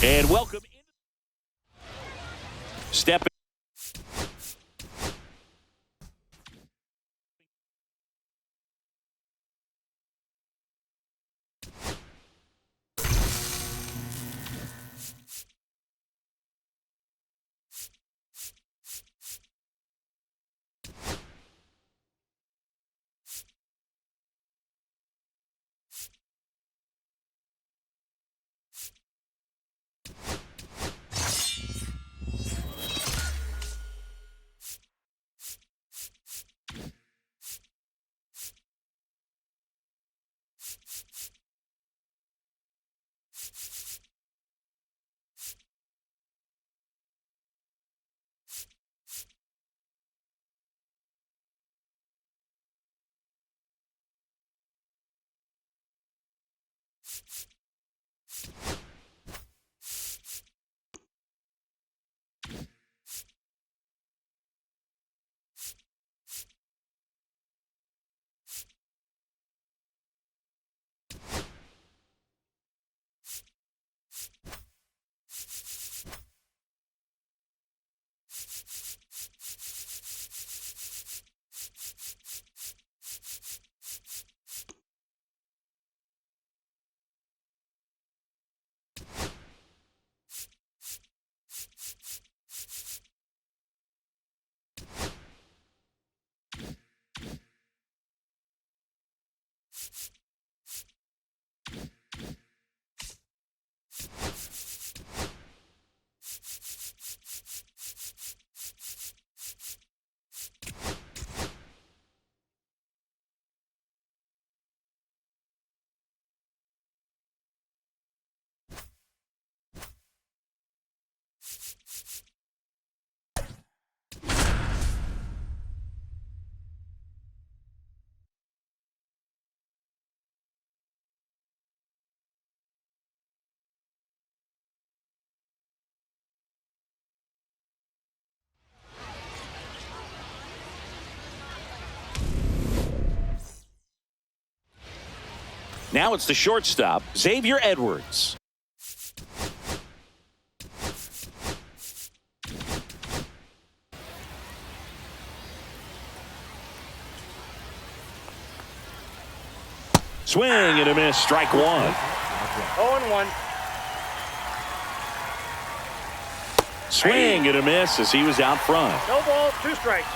And welcome in. Step. Now it's the shortstop, Xavier Edwards. Swing and a miss, strike one. 0-1. Swing and a miss as he was out front. No ball, 2 strikes.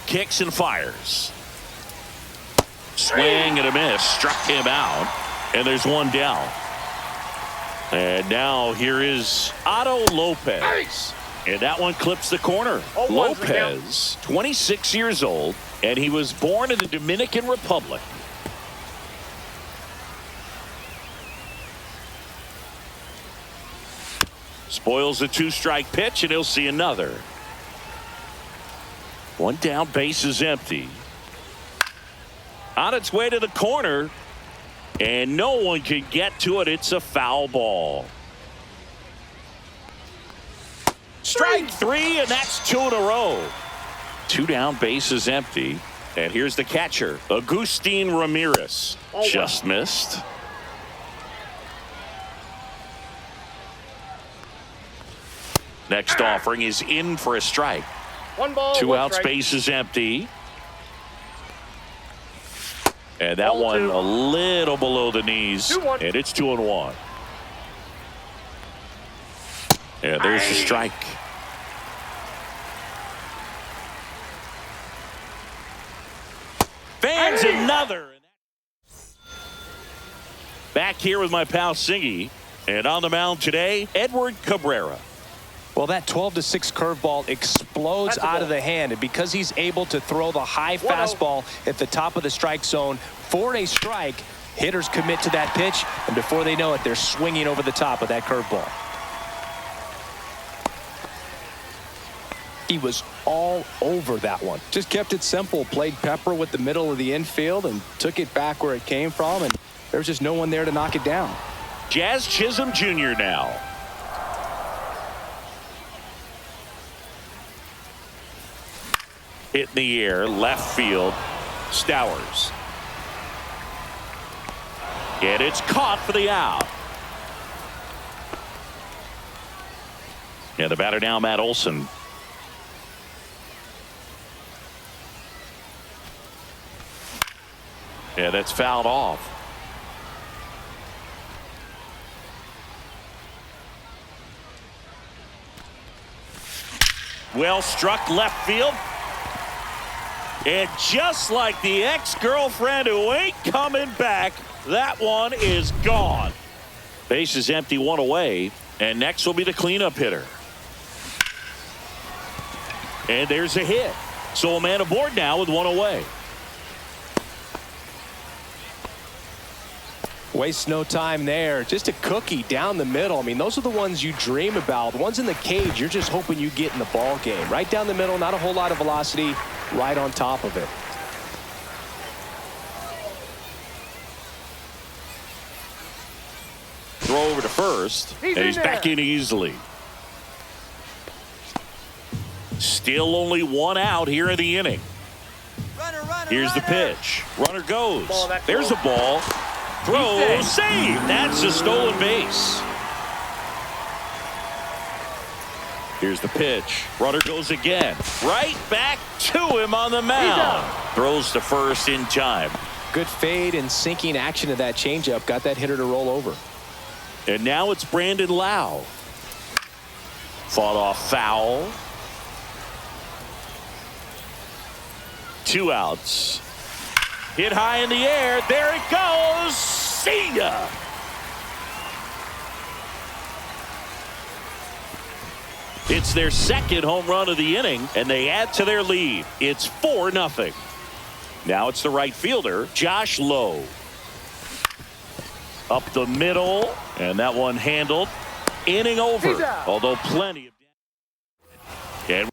Kicks and fires. Swing and a miss, struck him out, and there's one down. And now here is Otto Lopez. And that one clips the corner. Lopez, 26 years old, and he was born in the Dominican Republic. Spoils the two-strike pitch, and he'll see another. One down, base is empty. On its way to the corner, and no one can get to it. It's a foul ball. Strike three, and that's two in a row. Two down, base is empty. And here's the catcher, Agustin Ramirez. Just missed. Next offering is in for a strike. One ball, two one outs, strike. base is empty. And that Ball one two. a little below the knees. 2-1. And it's 2-1. And there's the strike. Fans another. Back here with my pal Singy. And on the mound today, Edward Cabrera. Well, that 12-6 curveball explodes out of the hand, and because he's able to throw the high fastball at the top of the strike zone for a strike, hitters commit to that pitch, and before they know it, they're swinging over the top of that curveball. He was all over that one. Just kept it simple, played pepper with the middle of the infield and took it back where it came from, and there was just no one there to knock it down. Jazz Chisholm Jr. now. Hit in the air, left field, Stowers. And it's caught for the out. Yeah, the batter now, Matt Olson. Yeah, that's fouled off. Well struck left field. And just like the ex-girlfriend who ain't coming back, that one is gone. Base is empty, one away. And next will be the cleanup hitter. And there's a hit. So a man aboard now with one away. Waste no time there. Just a cookie down the middle. I mean, those are the ones you dream about. The ones in the cage, you're just hoping you get in the ball game. Right down the middle, not a whole lot of velocity, right on top of it. Throw over to first, and he's back in easily. Still only one out here in the inning. Here's the pitch. Runner goes. There's a ball. Throw, save. That's a stolen base. Here's the pitch. Runner goes again. Right back to him on the mound. Throws to first in time. Good fade and sinking action of that changeup. Got that hitter to roll over. And now it's Brandon Lau. Fought off foul. 2 outs. Hit high in the air. There it goes. See ya. It's their second home run of the inning, and they add to their lead. It's 4-0. Now it's the right fielder, Josh Lowe. Up the middle, and that one handled. Inning over, although plenty of. And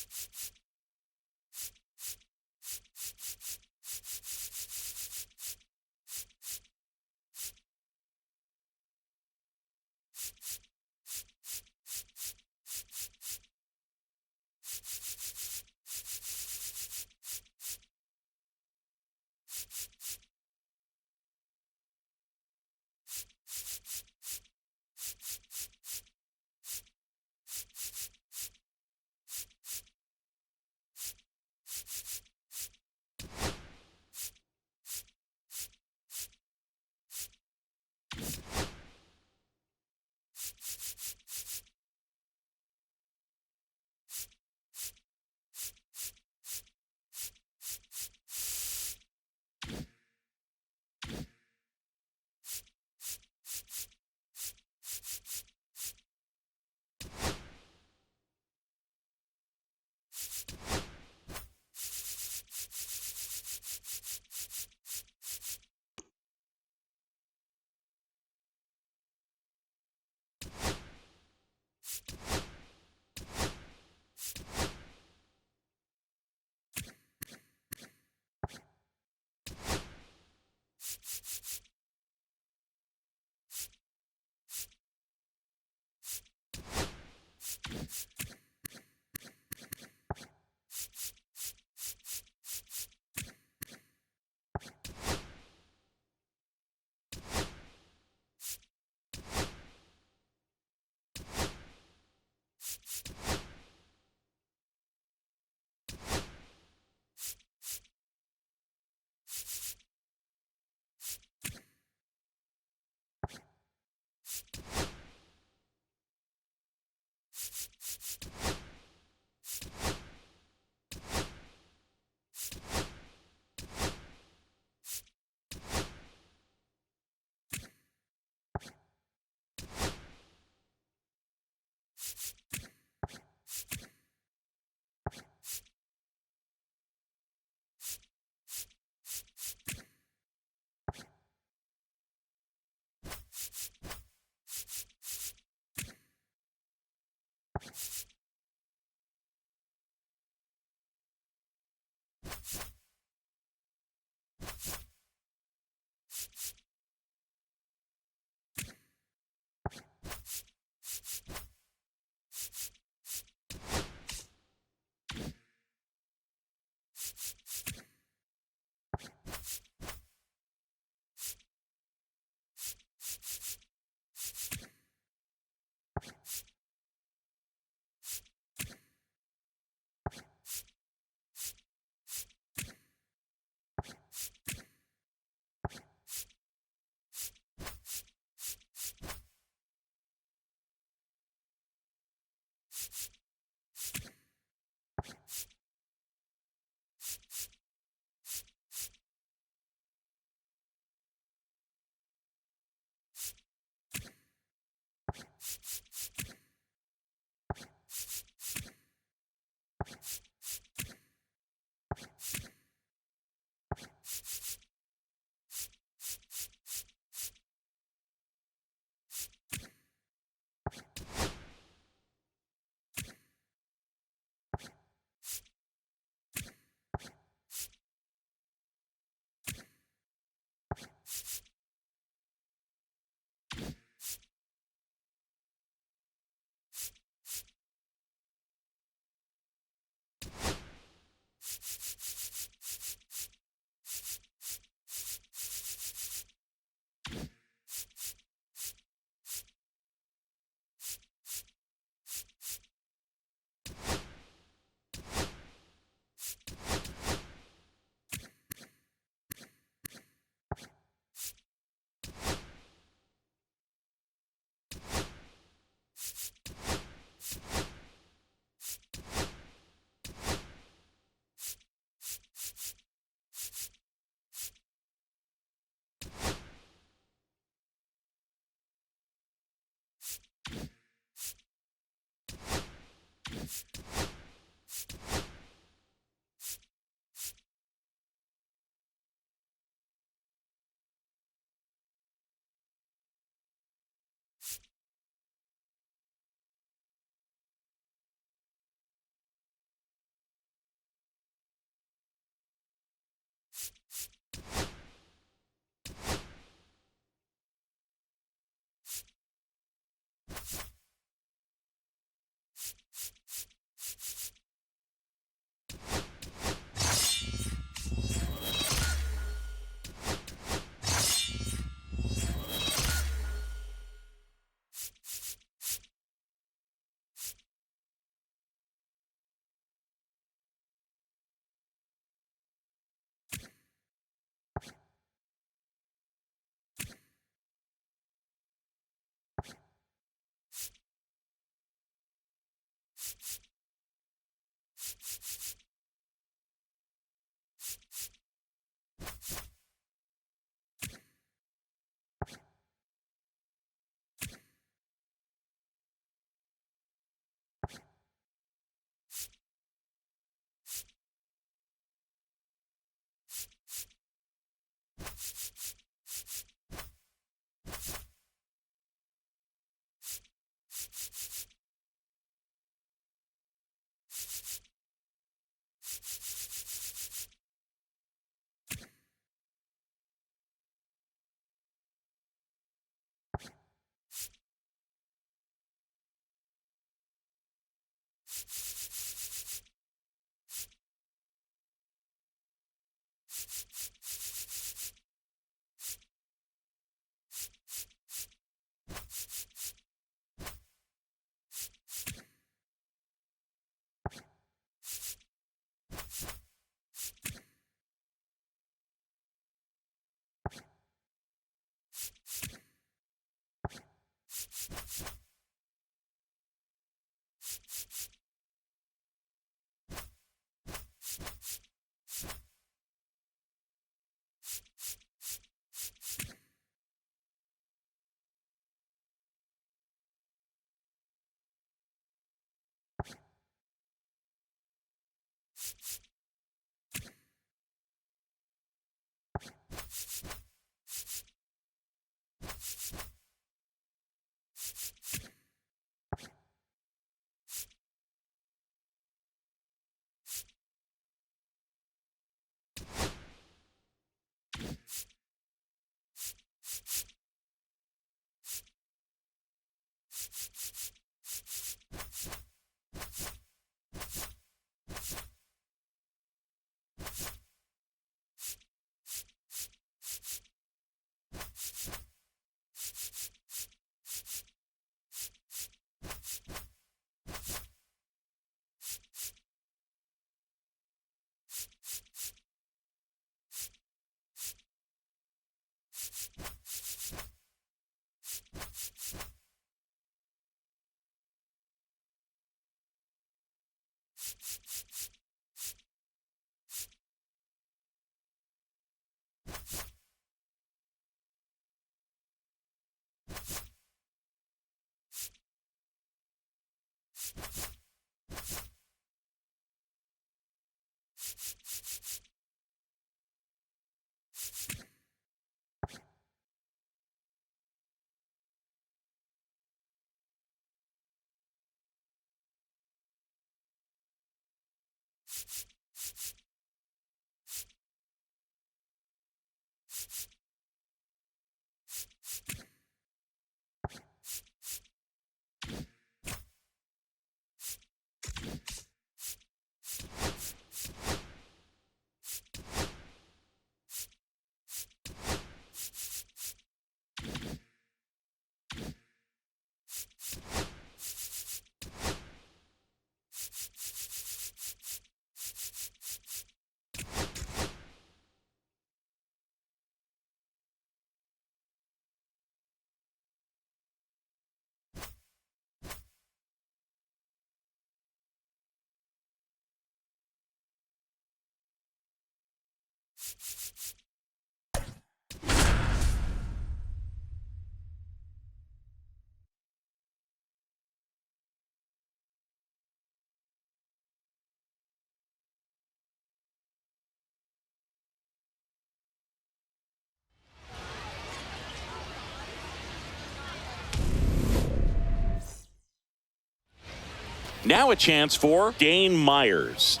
Now a chance for Dane Myers.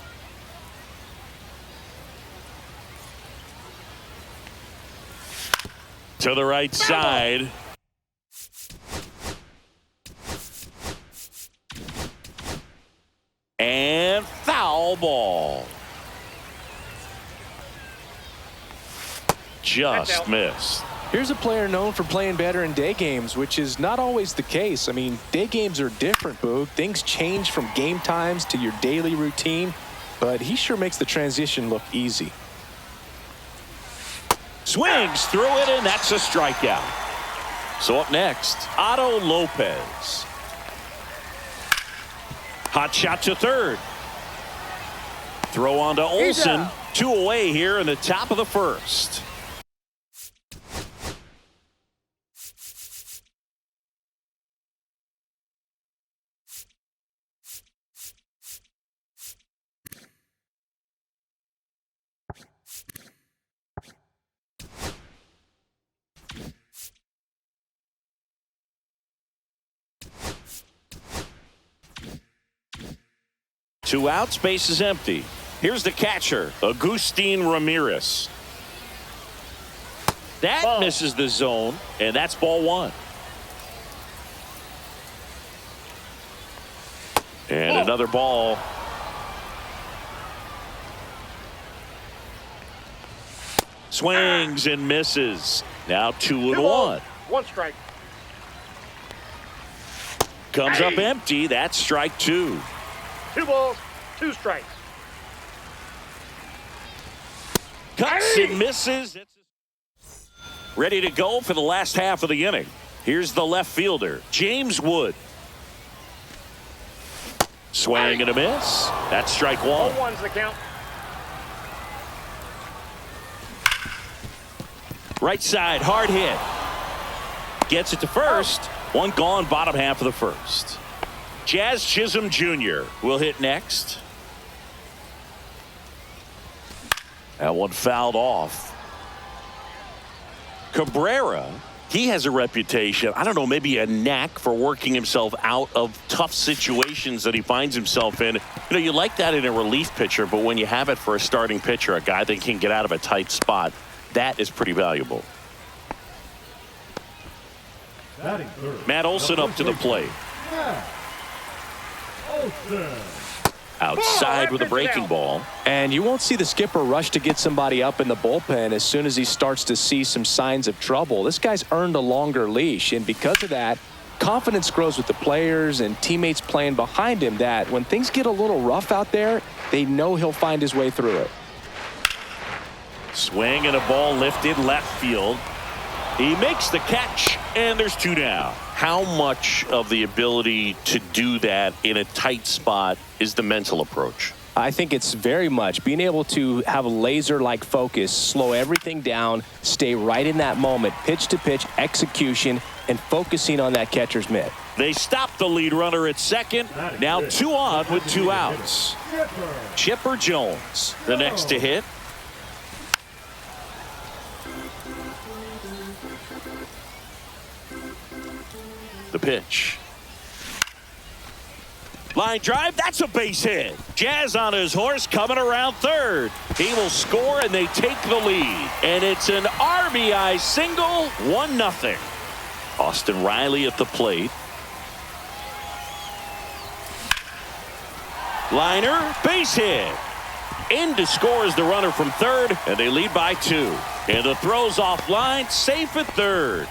To the right side. And foul ball. Just missed. Here's a player known for playing better in day games, which is not always the case. I mean, day games are different, Boog. Things change from game times to your daily routine, but he sure makes the transition look easy. Swings through it, and that's a strikeout. So up next, Otto Lopez. Hot shot to third. Throw on to Olsen. 2 away here in the top of the first. Two outs, base is empty. Here's the catcher, Agustin Ramirez. That misses the zone, and that's ball one. And another ball. Swings and misses. Now 2-1. 1 strike. Comes up empty. That's strike 2. 2 balls, 2 strikes. Cuts and misses. Ready to go for the last half of the inning. Here's the left fielder, James Wood. Swing and a miss. That's strike 1. 0-1's the count. Right side, hard hit. Gets it to first. One gone, bottom half of the first. Jazz Chisholm Jr. will hit next. That one fouled off. Cabrera, he has a reputation, I don't know, maybe a knack for working himself out of tough situations that he finds himself in. You know, you like that in a relief pitcher, but when you have it for a starting pitcher, a guy that can get out of a tight spot, that is pretty valuable. Matt Olson up to the plate. Outside with a breaking ball. And you won't see the skipper rush to get somebody up in the bullpen as soon as he starts to see some signs of trouble. This guy's earned a longer leash, and because of that, confidence grows with the players and teammates playing behind him that when things get a little rough out there, they know he'll find his way through it. Swing and a ball lifted left field. He makes the catch, and there's 2 down. How much of the ability to do that in a tight spot is the mental approach? I think it's very much being able to have a laser-like focus, slow everything down, stay right in that moment, pitch-to-pitch execution, and focusing on that catcher's mitt. They stop the lead runner at second. Now 2 on with 2 outs. Chipper Jones, the next to hit. The pitch. Line drive, that's a base hit. Jazz on his horse coming around third. He will score and they take the lead. And it's an RBI single, 1-0. Austin Riley at the plate. Liner, base hit. In to score is the runner from third, and they lead by 2. And the throw's offline, safe at third.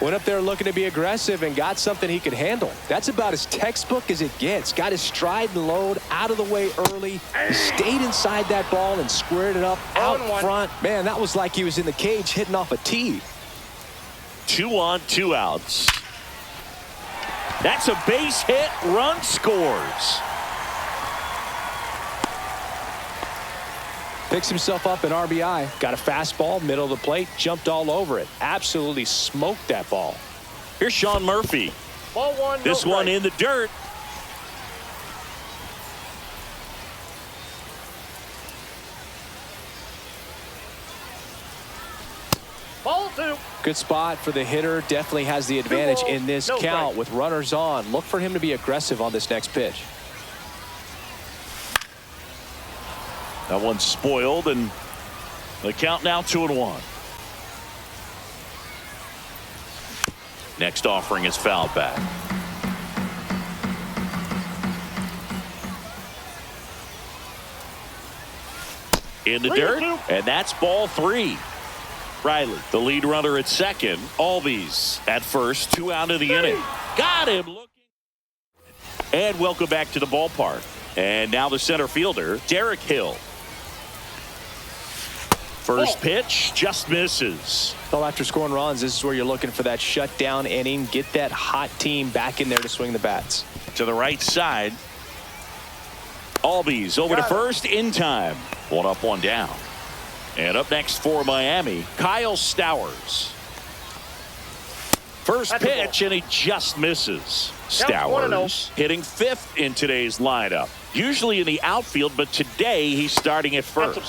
Went up there looking to be aggressive and got something he could handle. That's about as textbook as it gets. Got his stride and load out of the way early. He stayed inside that ball and squared it up out front. Man, that was like he was in the cage hitting off a tee. 2 on, 2 outs. That's a base hit. Run scores. Picks himself up an RBI. Got a fastball, middle of the plate, jumped all over it. Absolutely smoked that ball. Here's Sean Murphy. Ball 1, This no one strike. in the dirt. Ball 2. Good spot for the hitter. Definitely has the advantage in this no count strike. with runners on. Look for him to be aggressive on this next pitch. That one's spoiled, and the count now 2-1. Next offering is fouled back. In the dirt, and that's ball 3. Riley, the lead runner at second. Albies at first, 2 out of the inning. Got him looking. And welcome back to the ballpark. And now the center fielder, Derek Hill. First pitch just misses. Well, after scoring runs, this is where you're looking for that shutdown inning. Get that hot team back in there to swing the bats. To the right side. Albies over to first in time. 1 up, 1 down. And up next for Miami, Kyle Stowers. First pitch, and he just misses. Stowers hitting 5th in today's lineup. Usually in the outfield, but today he's starting at first.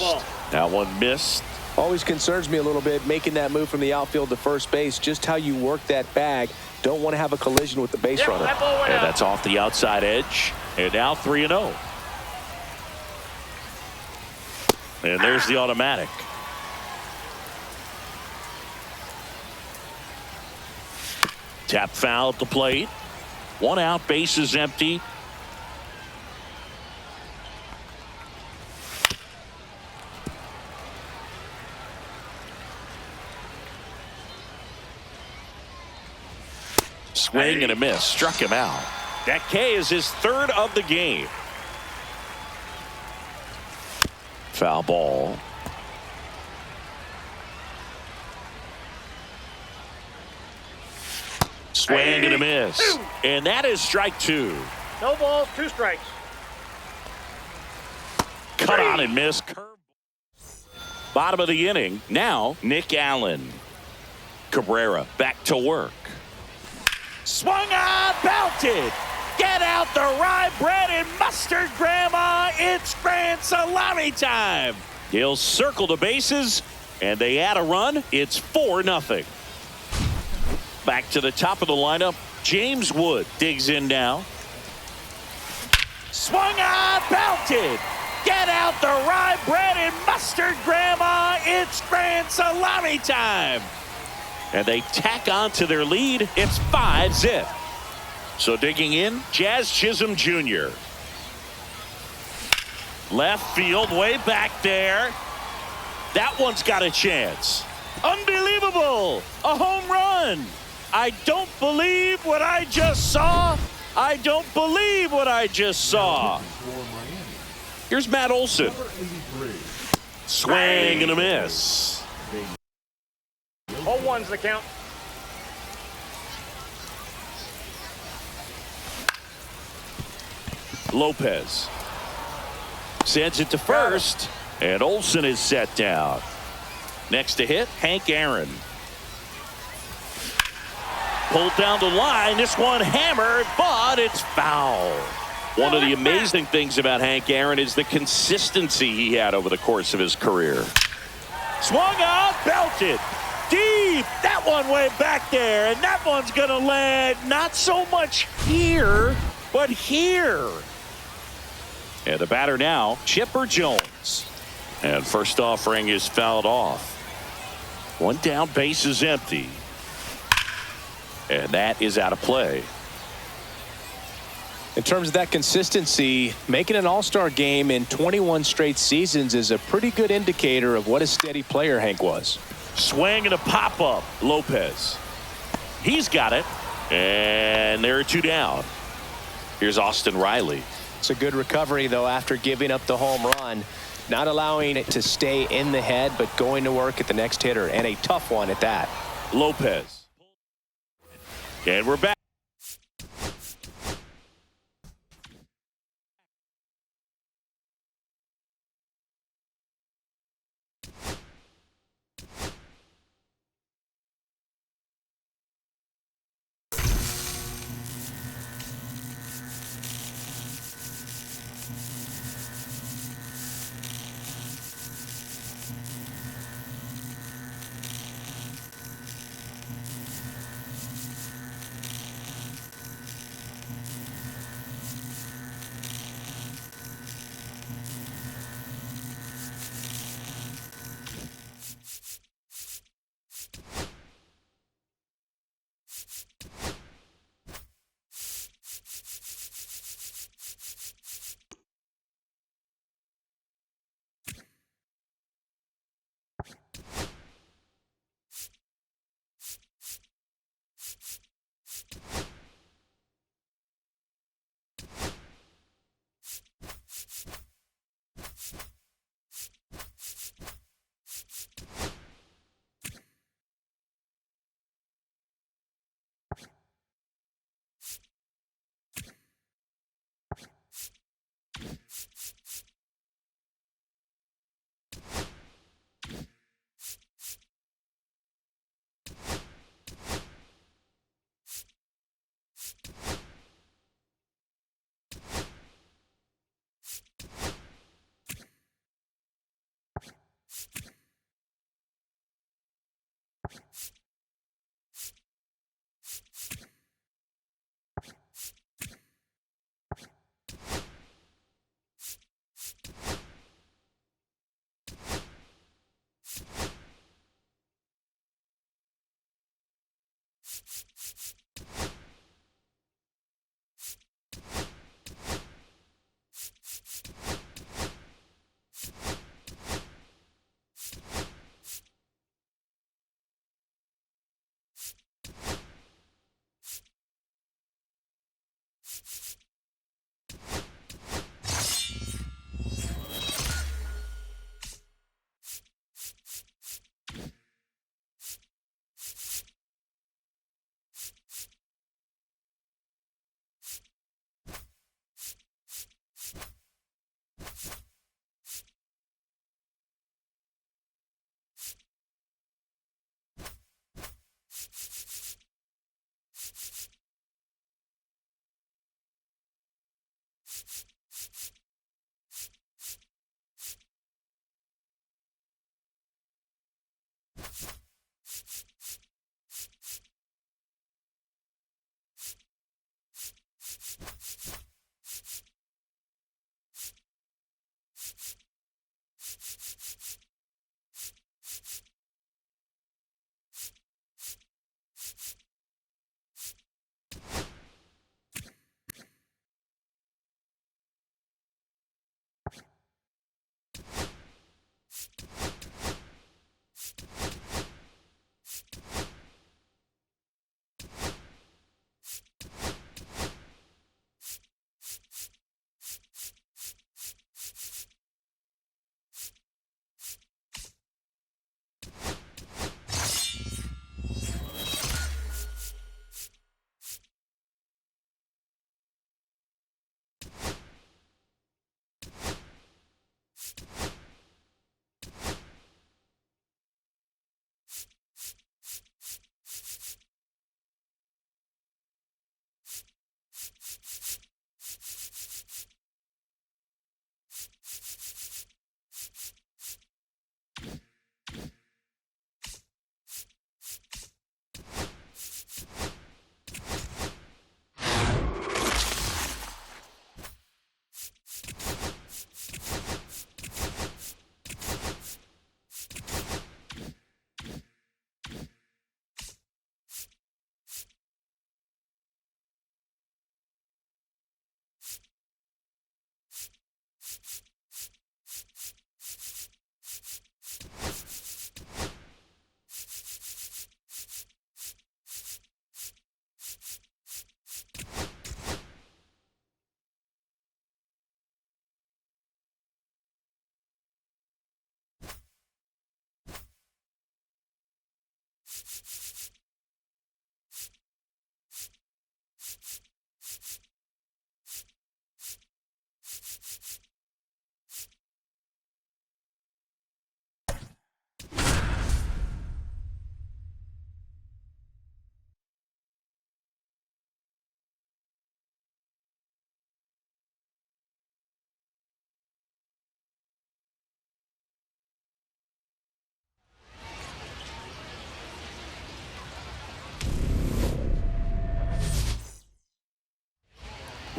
That one missed. Always concerns me a little bit making that move from the outfield to first base. Just how you work that bag. Don't want to have a collision with the base runner. And that's off the outside edge. And now 3-0. And there's the automatic. Tap foul at the plate. 1 out, bases empty. Swing and a miss. Struck him out. That K is his 3rd of the game. Foul ball. Swing and a miss. And that is strike 2. No balls, 2 strikes. Cut on and miss. Curve. Bottom of the inning. Now Nick Allen. Cabrera back to work. Swung on, belted. Get out the rye bread and mustard, Grandma. It's grand salami time. He'll circle the bases, and they add a run. It's 4-0. Back to the top of the lineup. James Wood digs in now. Swung on, belted. Get out the rye bread and mustard, Grandma. It's grand salami time. And they tack on to their lead. It's 5-0. So digging in, Jazz Chisholm Jr. Left field, way back there. That one's got a chance. Unbelievable! A home run! I don't believe what I just saw. I don't believe what I just saw. Here's Matt Olson. Swing and a miss. 0-1's the count. Lopez sends it to first, and Olsen is set down. Next to hit, Hank Aaron. Pulled down the line. This one hammered, but it's foul. One of the amazing things about Hank Aaron is the consistency he had over the course of his career. Swung out, belted. Deep. That one way back there, and that one's going to land not so much here, but here. And the batter now, Chipper Jones. And first offering is fouled off. One down, base is empty. And that is out of play. In terms of that consistency, making an all-star game in 21 straight seasons is a pretty good indicator of what a steady player Hank was. Swing and a pop-up. Lopez. He's got it. And there are two down. Here's Austin Riley. It's a good recovery, though, after giving up the home run. Not allowing it to stay in the head, but going to work at the next hitter, and a tough one at that. Lopez. And we're back.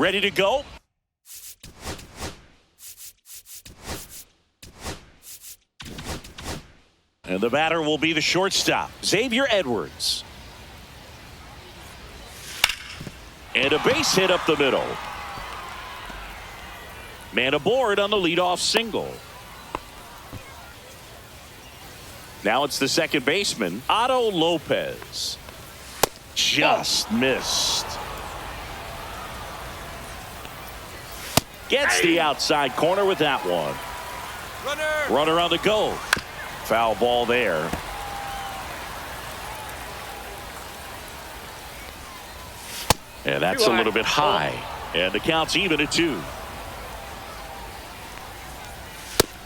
ready to go. And the batter will be the shortstop, Xavier Edwards. And a base hit up the middle. Man aboard on the leadoff single. Now it's the second baseman, Otto Lopez. Just missed. Gets the outside corner with that one. Runner on the go. Foul ball there. And that's a little bit high. And the count's even at 2.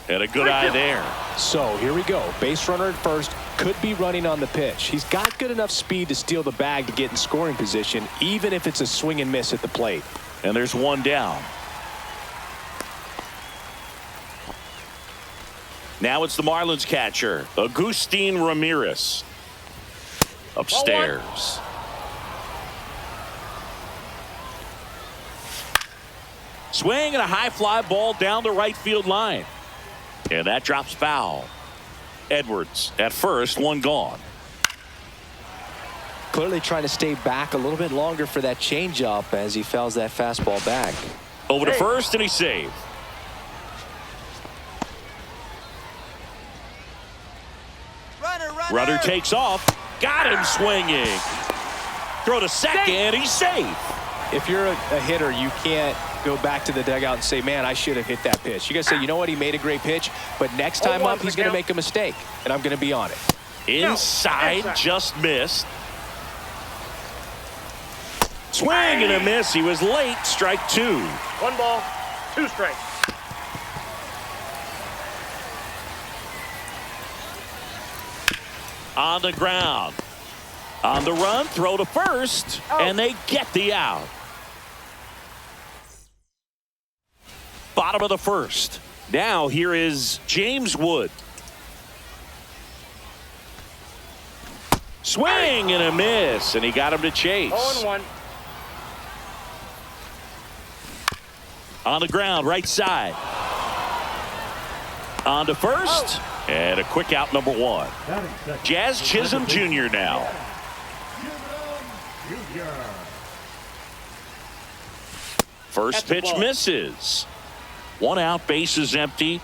And a good eye there. So here we go. Base runner at first. Could be running on the pitch. He's got good enough speed to steal the bag to get in scoring position, even if it's a swing and miss at the plate. And there's one down. Now it's the Marlins catcher, Agustin Ramirez. Upstairs. Swing and a high fly ball down the right field line. And that drops foul. Edwards at first, one gone. Clearly trying to stay back a little bit longer for that changeup as he fouls that fastball back. Over to first, and he's saved. Runner takes off. Got him swinging. Throw to second. He's safe. If you're a hitter, you can't go back to the dugout and say, man, I should have hit that pitch. You got to say, you know what, he made a great pitch, but next time up, he's going to make a mistake, and I'm going to be on it. Inside, just missed. Swing and a miss. He was late. Strike 2. 1 ball, 2 strikes. On the ground. On the run, throw to first, and they get the out. Bottom of the first. Now here is James Wood. Swing and a miss, and he got him to chase. 0-1. On the ground, right side. On to first, and a quick out, number 1. Jazz Chisholm Jr. now. First pitch misses. 1 out, base is empty.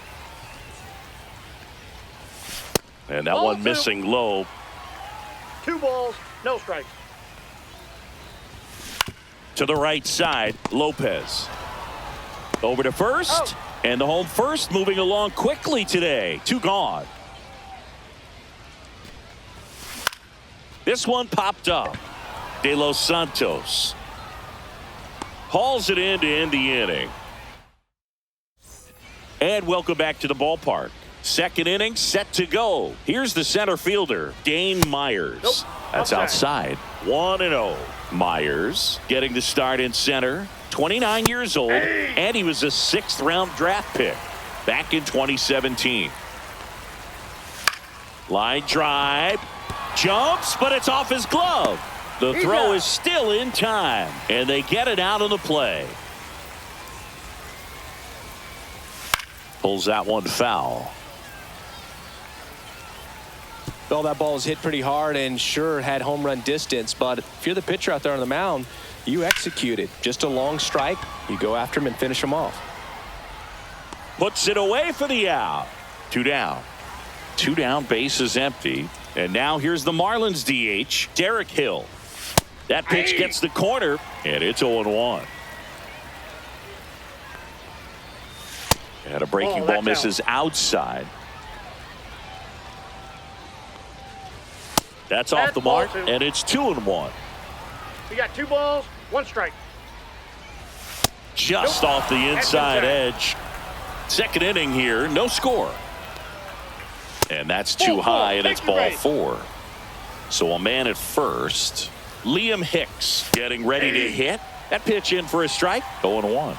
And that one missing low. 2 balls, no strikes. To the right side, Lopez. Over to first, and the home first moving along quickly today. 2 gone. This one popped up. De Los Santos hauls it in to end the inning. And welcome back to the ballpark. Second inning set to go. Here's the center fielder, Dane Myers. That's outside. 1-0. Myers getting the start in center. 29 years old, and he was a 6th round draft pick back in 2017. Line drive. Jumps, but it's off his glove. The throw is still in time, and they get it out of the play. Pulls that one foul. Well, that ball was hit pretty hard and sure had home run distance, but if you're the pitcher out there on the mound, you execute it. Just a long strike. You go after him and finish him off. Puts it away for the out. 2 down. 2 down, base is empty. And now here's the Marlins DH, Derek Hill. That pitch gets the corner, and it's 0-1. And a breaking ball misses outside. That's off the mark, and it's 2-1. We got 2 balls, 1 strike. Just off the inside edge. Second inning here, no score. And that's too high, and it's ball 4. So a man at first. Liam Hicks getting ready to hit. That pitch in for a strike. 0-1.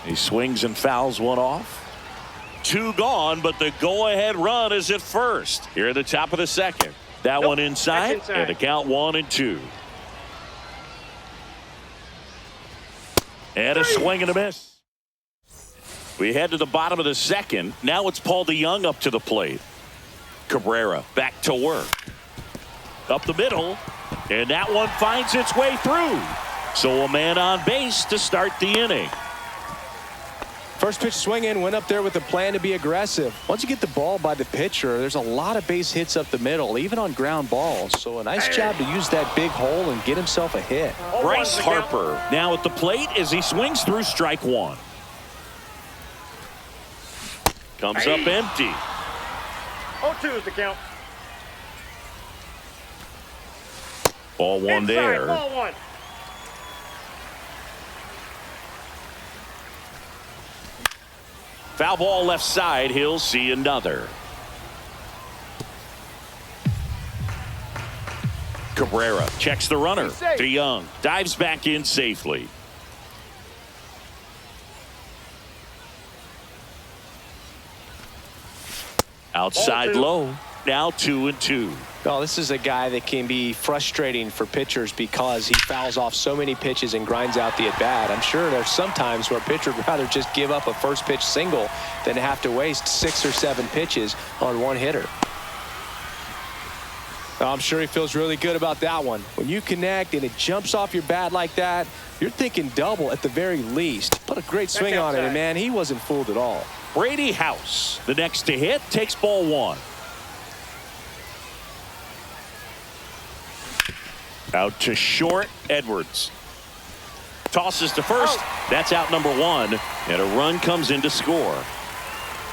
He swings and fouls one off. 2 gone, but the go-ahead run is at first. Here at the top of the second. That Nope, one inside, that's inside. and the count 1-2. And a swing and a miss. We head to the bottom of the second. Now it's Paul DeYoung up to the plate. Cabrera back to work. Up the middle, and that one finds its way through. So a man on base to start the inning. First pitch swinging, went up there with a plan to be aggressive. Once you get the ball by the pitcher, there's a lot of base hits up the middle, even on ground balls. So a nice job to use that big hole and get himself a hit. Bryce Harper now at the plate as he swings through strike one. Comes up empty. 0-2 is the count. Ball one Inside, there. ball one. Foul ball left side. He'll see another. Cabrera checks the runner. DeYoung dives back in safely. Outside low. Now 2-2. Well, this is a guy that can be frustrating for pitchers because he fouls off so many pitches and grinds out the at-bat. I'm sure there's some times where a pitcher would rather just give up a first pitch single than to have to waste 6 or 7 pitches on one hitter. Well, I'm sure he feels really good about that one. When you connect and it jumps off your bat like that, you're thinking double at the very least. Put a great swing on it, and man, he wasn't fooled at all. Brady House, the next to hit, takes ball one. Out to short, Edwards. Tosses to first. That's out number one. And a run comes in to score.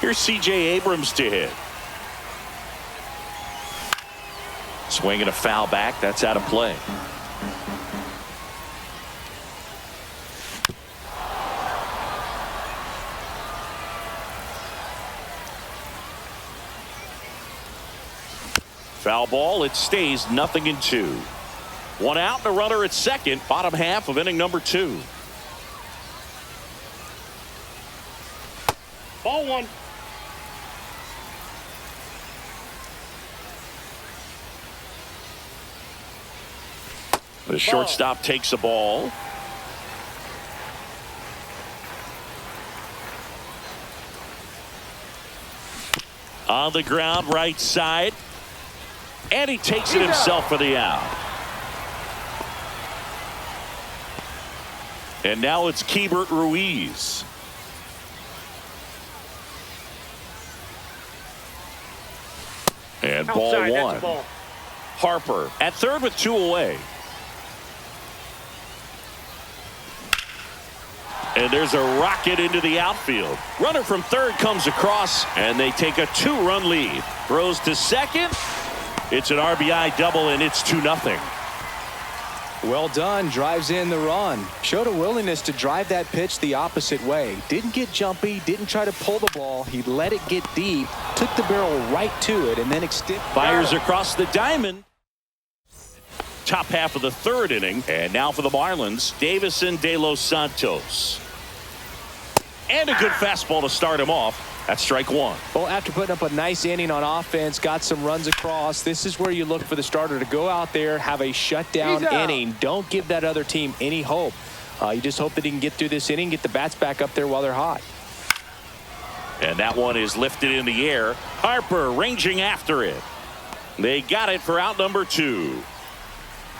Here's C.J. Abrams to hit. Swinging a foul back. That's out of play. Foul ball. It stays 0-2. One out and a runner at second. Bottom half of inning number 2. Ball one. The shortstop takes the ball. On the ground, right side. And he takes it himself for the out. And now it's Keibert Ruiz. And ball Outside, one. that's a ball. Harper at third with 2 away. And there's a rocket into the outfield. Runner from third comes across, and they take a 2-run lead. Throws to second. It's an RBI double, and it's 2-0. Well done. Drives in the run. Showed a willingness to drive that pitch the opposite way. Didn't get jumpy. Didn't try to pull the ball. He let it get deep. Took the barrel right to it and then extended. Fires across the diamond. Top half of the third inning. And now for the Marlins, Davison De Los Santos. And a good fastball to start him off. That's strike one. Well, after putting up a nice inning on offense, got some runs across, this is where you look for the starter to go out there, have a shutdown inning. Don't give that other team any hope. You just hope that he can get through this inning, get the bats back up there while they're hot. And that one is lifted in the air. Harper ranging after it. They got it for out number 2.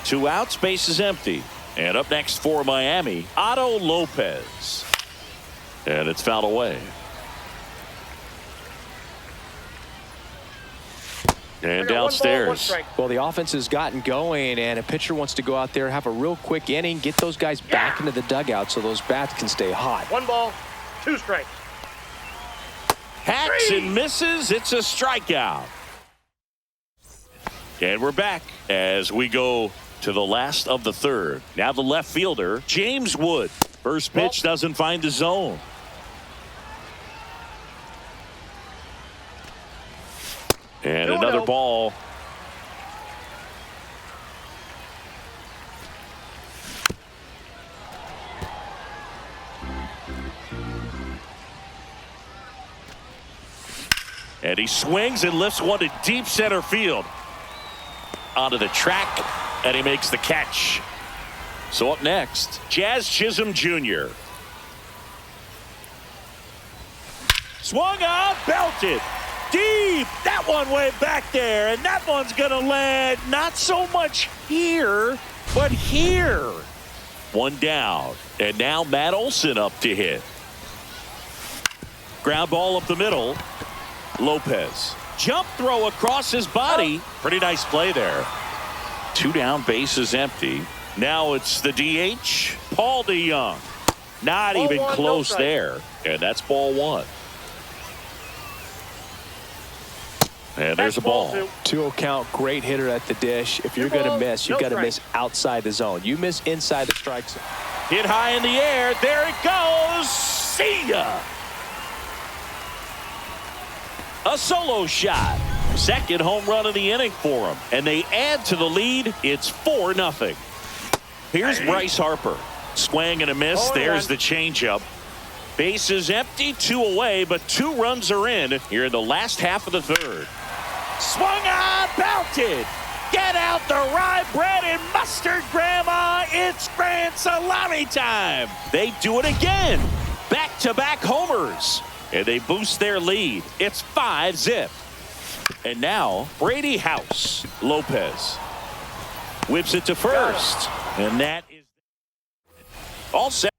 2 outs, base is empty. And up next for Miami, Otto Lopez. And it's fouled away. And downstairs. Well, the offense has gotten going, and a pitcher wants to go out there, have a real quick inning, get those guys back into the dugout so those bats can stay hot. 1 ball, 2 strikes. Hacks and misses. It's a strikeout. And we're back as we go to the last of the third. Now the left fielder, James Wood. First pitch doesn't find the zone. And another ball. And he swings and lifts one to deep center field. onto the track, and he makes the catch. So up next, Jazz Chisholm Jr. Swung on, belted. Deep. That one way back there, and that one's going to land not so much here, but here. One down, and now Matt Olson up to hit. Ground ball up the middle. Lopez. Jump throw across his body. Pretty nice play there. 2 down, bases empty. Now it's the DH, Paul DeYoung. Not Ball even one, close no there, and that's ball 1. And there's a ball. 2-0 count, great hitter at the dish. If you're going to miss, you've got to miss outside the zone. You miss inside the strike zone. Hit high in the air. There it goes. See ya. A solo shot. Second home run of the inning for him. And they add to the lead. It's 4-0. Here's Bryce Harper. Swing and a miss. There's the changeup. Bases empty, 2 away, but 2 runs are in here in the last half of the third. Swung on, belted. Get out the rye bread and mustard, Grandma. It's grand salami time. They do it again. Back-to-back homers. And they boost their lead. It's 5-0. And now, Brady House. Lopez whips it to first. And that is all set.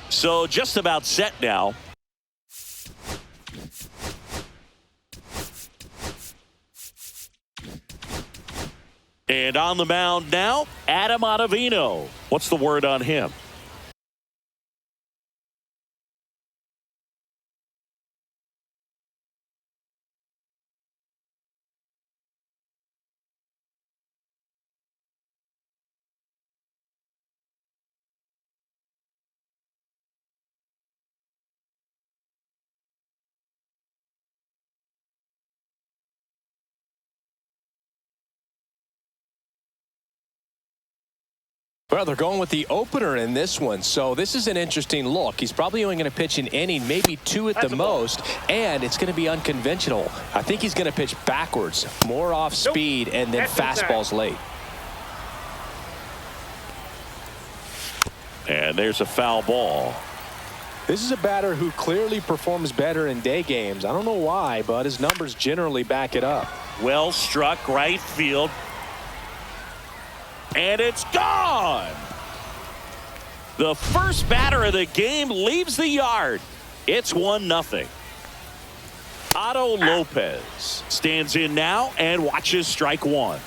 So just about set now. And on the mound now, Adam Ottavino. What's the word on him? Well, they're going with the opener in this one, so this is an interesting look. He's probably only going to pitch an inning, maybe two at the most, and it's going to be unconventional. I think he's going to pitch backwards, more off speed, and then fastballs late. And there's a foul ball. This is a batter who clearly performs better in day games. I don't know why, but his numbers generally back it up. Well struck right field. And it's gone. The first batter of the game leaves the yard. It's 1-0. Otto Lopez stands in now and watches strike one.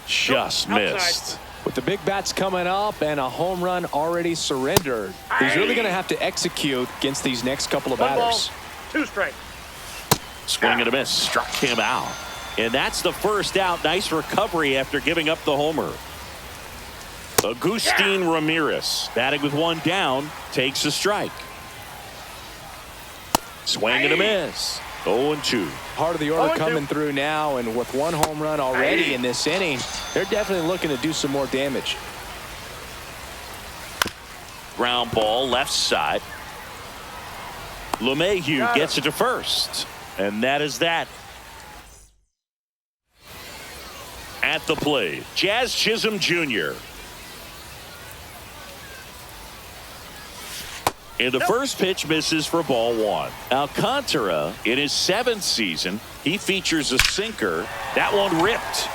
Just missed. With the big bats coming up and a home run already surrendered, he's really going to have to execute against these next couple of batters. 2 strikes. Swing and a miss. Struck him out. And that's the first out. Nice recovery after giving up the homer. Agustin Ramirez batting with one down takes a strike. Swing and a miss. 0-2. Heart of the order coming through now, and with one home run already in this inning, they're definitely looking to do some more damage. Ground ball left side. LeMahieu gets it to first. And that is that. At the plate, Jazz Chisholm Jr. And the first pitch misses for ball one. Alcantara, in his 7th season, he features a sinker. That one ripped.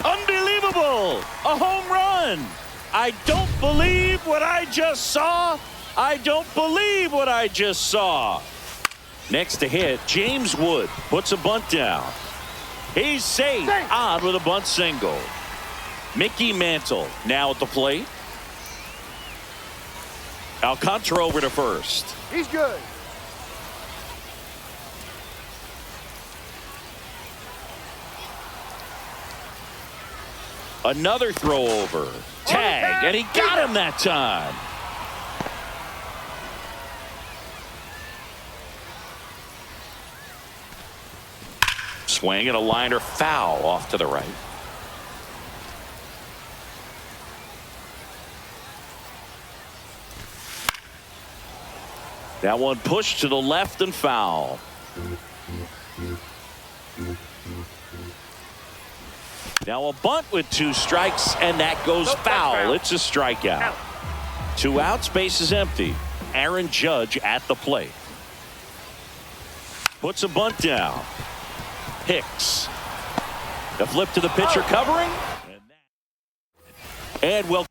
Unbelievable! A home run! I don't believe what I just saw. I don't believe what I just saw. Next to hit, James Wood puts a bunt down. He's safe on with a bunt single. Mickey Mantle now at the plate. Alcantara over to first. He's good. Another throw over. Tag, and he got him that time. Swing and a liner foul off to the right. That one pushed to the left and foul. Now a bunt with 2 strikes, and that goes foul. It's a strikeout. Out. 2 outs, base is empty. Aaron Judge at the plate. Puts a bunt down. Hicks. The flip to the pitcher covering. And will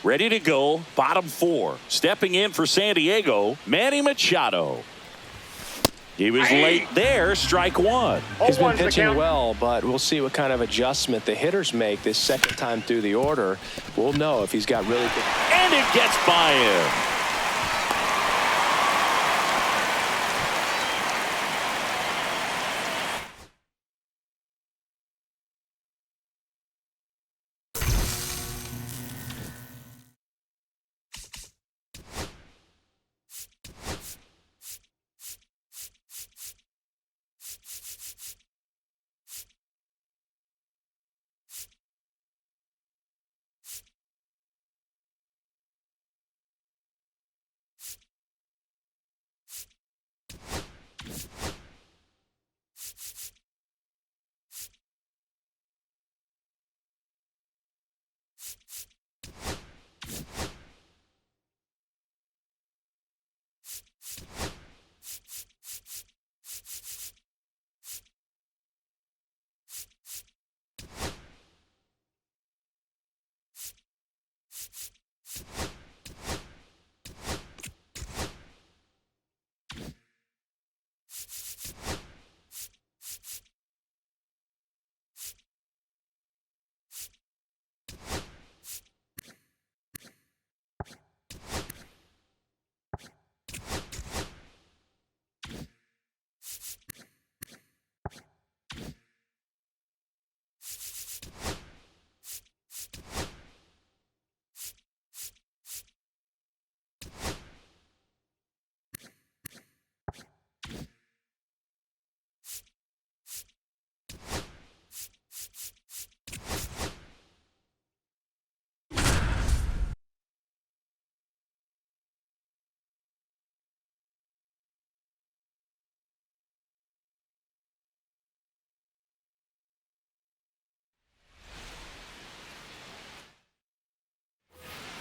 Ready to go, bottom 4. Stepping in for San Diego, Manny Machado. He was late there, strike 1. He's been pitching well, but we'll see what kind of adjustment the hitters make this second time through the order. We'll know if he's got really good. And it gets by him.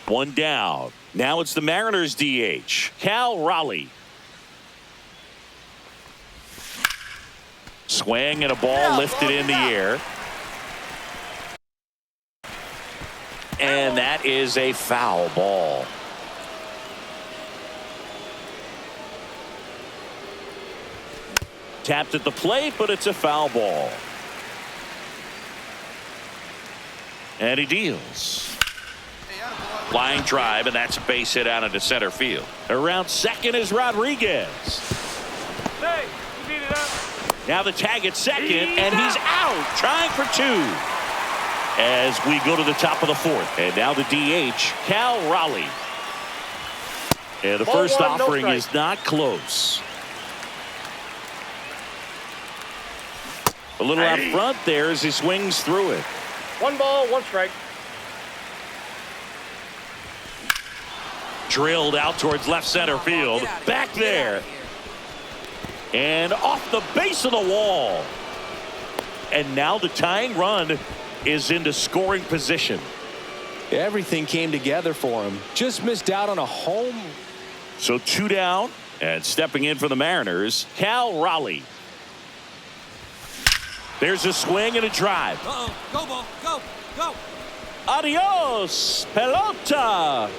One down. Now it's the Mariners DH, Cal Raleigh. Swing and a ball lifted in the air. And that is a foul ball. Tapped at the plate, but it's a foul ball. And he deals. Line drive, and that's a base hit out into center field. Around second is Rodriguez. Hey, you beat it up. Now the tag at second, and he's out, trying for 2. As we go to the top of the 4th, and now the DH, Cal Raleigh. And the first offering is not close. A little out front there as he swings through it. 1 ball, 1 strike. Drilled out towards left center field. Back there. And off the base of the wall. And now the tying run is into scoring position. Everything came together for him. Just missed out on a home. So 2 down, and stepping in for the Mariners, Cal Raleigh. There's a swing and a drive. Uh-oh. Go, ball. Go. Go. Adios, pelota.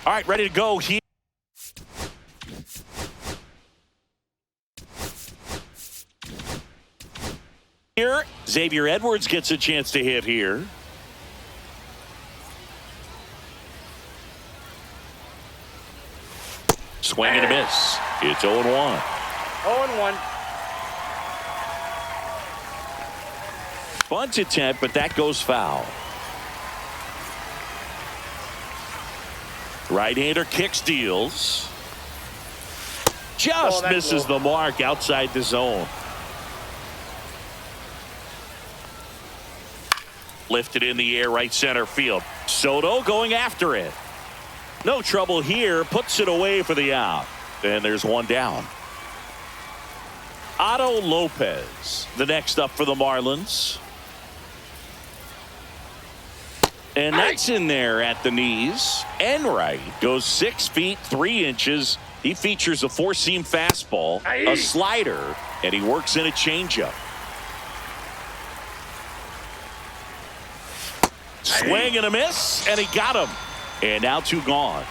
All right, ready to go here. Xavier Edwards gets a chance to hit here. Swing and a miss. It's 0-1. 0-1. Bunt attempt, but that goes foul. Right-hander kicks, deals. Just misses the mark outside the zone. Lifted in the air, right center field. Soto going after it. No trouble here. Puts it away for the out. And there's one down. Otto Lopez, the next up for the Marlins. And that's in there at the knees. Enright goes 6 feet 3 inches. He features a 4-seam fastball, a slider, and he works in a changeup. Swing and a miss, and he got him. And now 2 gone.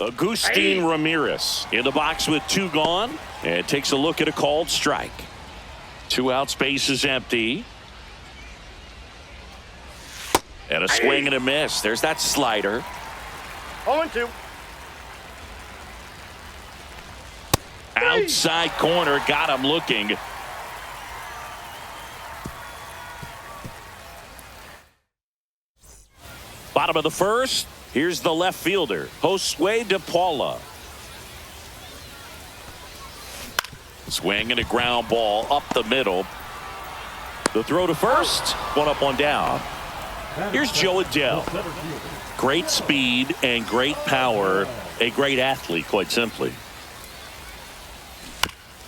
Agustin Ramirez in the box with 2 gone, and takes a look at a called strike. 2 outs, base is empty. And a swing and a miss. There's that slider. 0-2. Outside corner, got him looking. Bottom of the first, here's the left fielder, Josue De Paula. Swing and a ground ball up the middle. The throw to first, 1 up, 1 down. Here's Joe Adele. Great speed and great power. A great athlete, quite simply.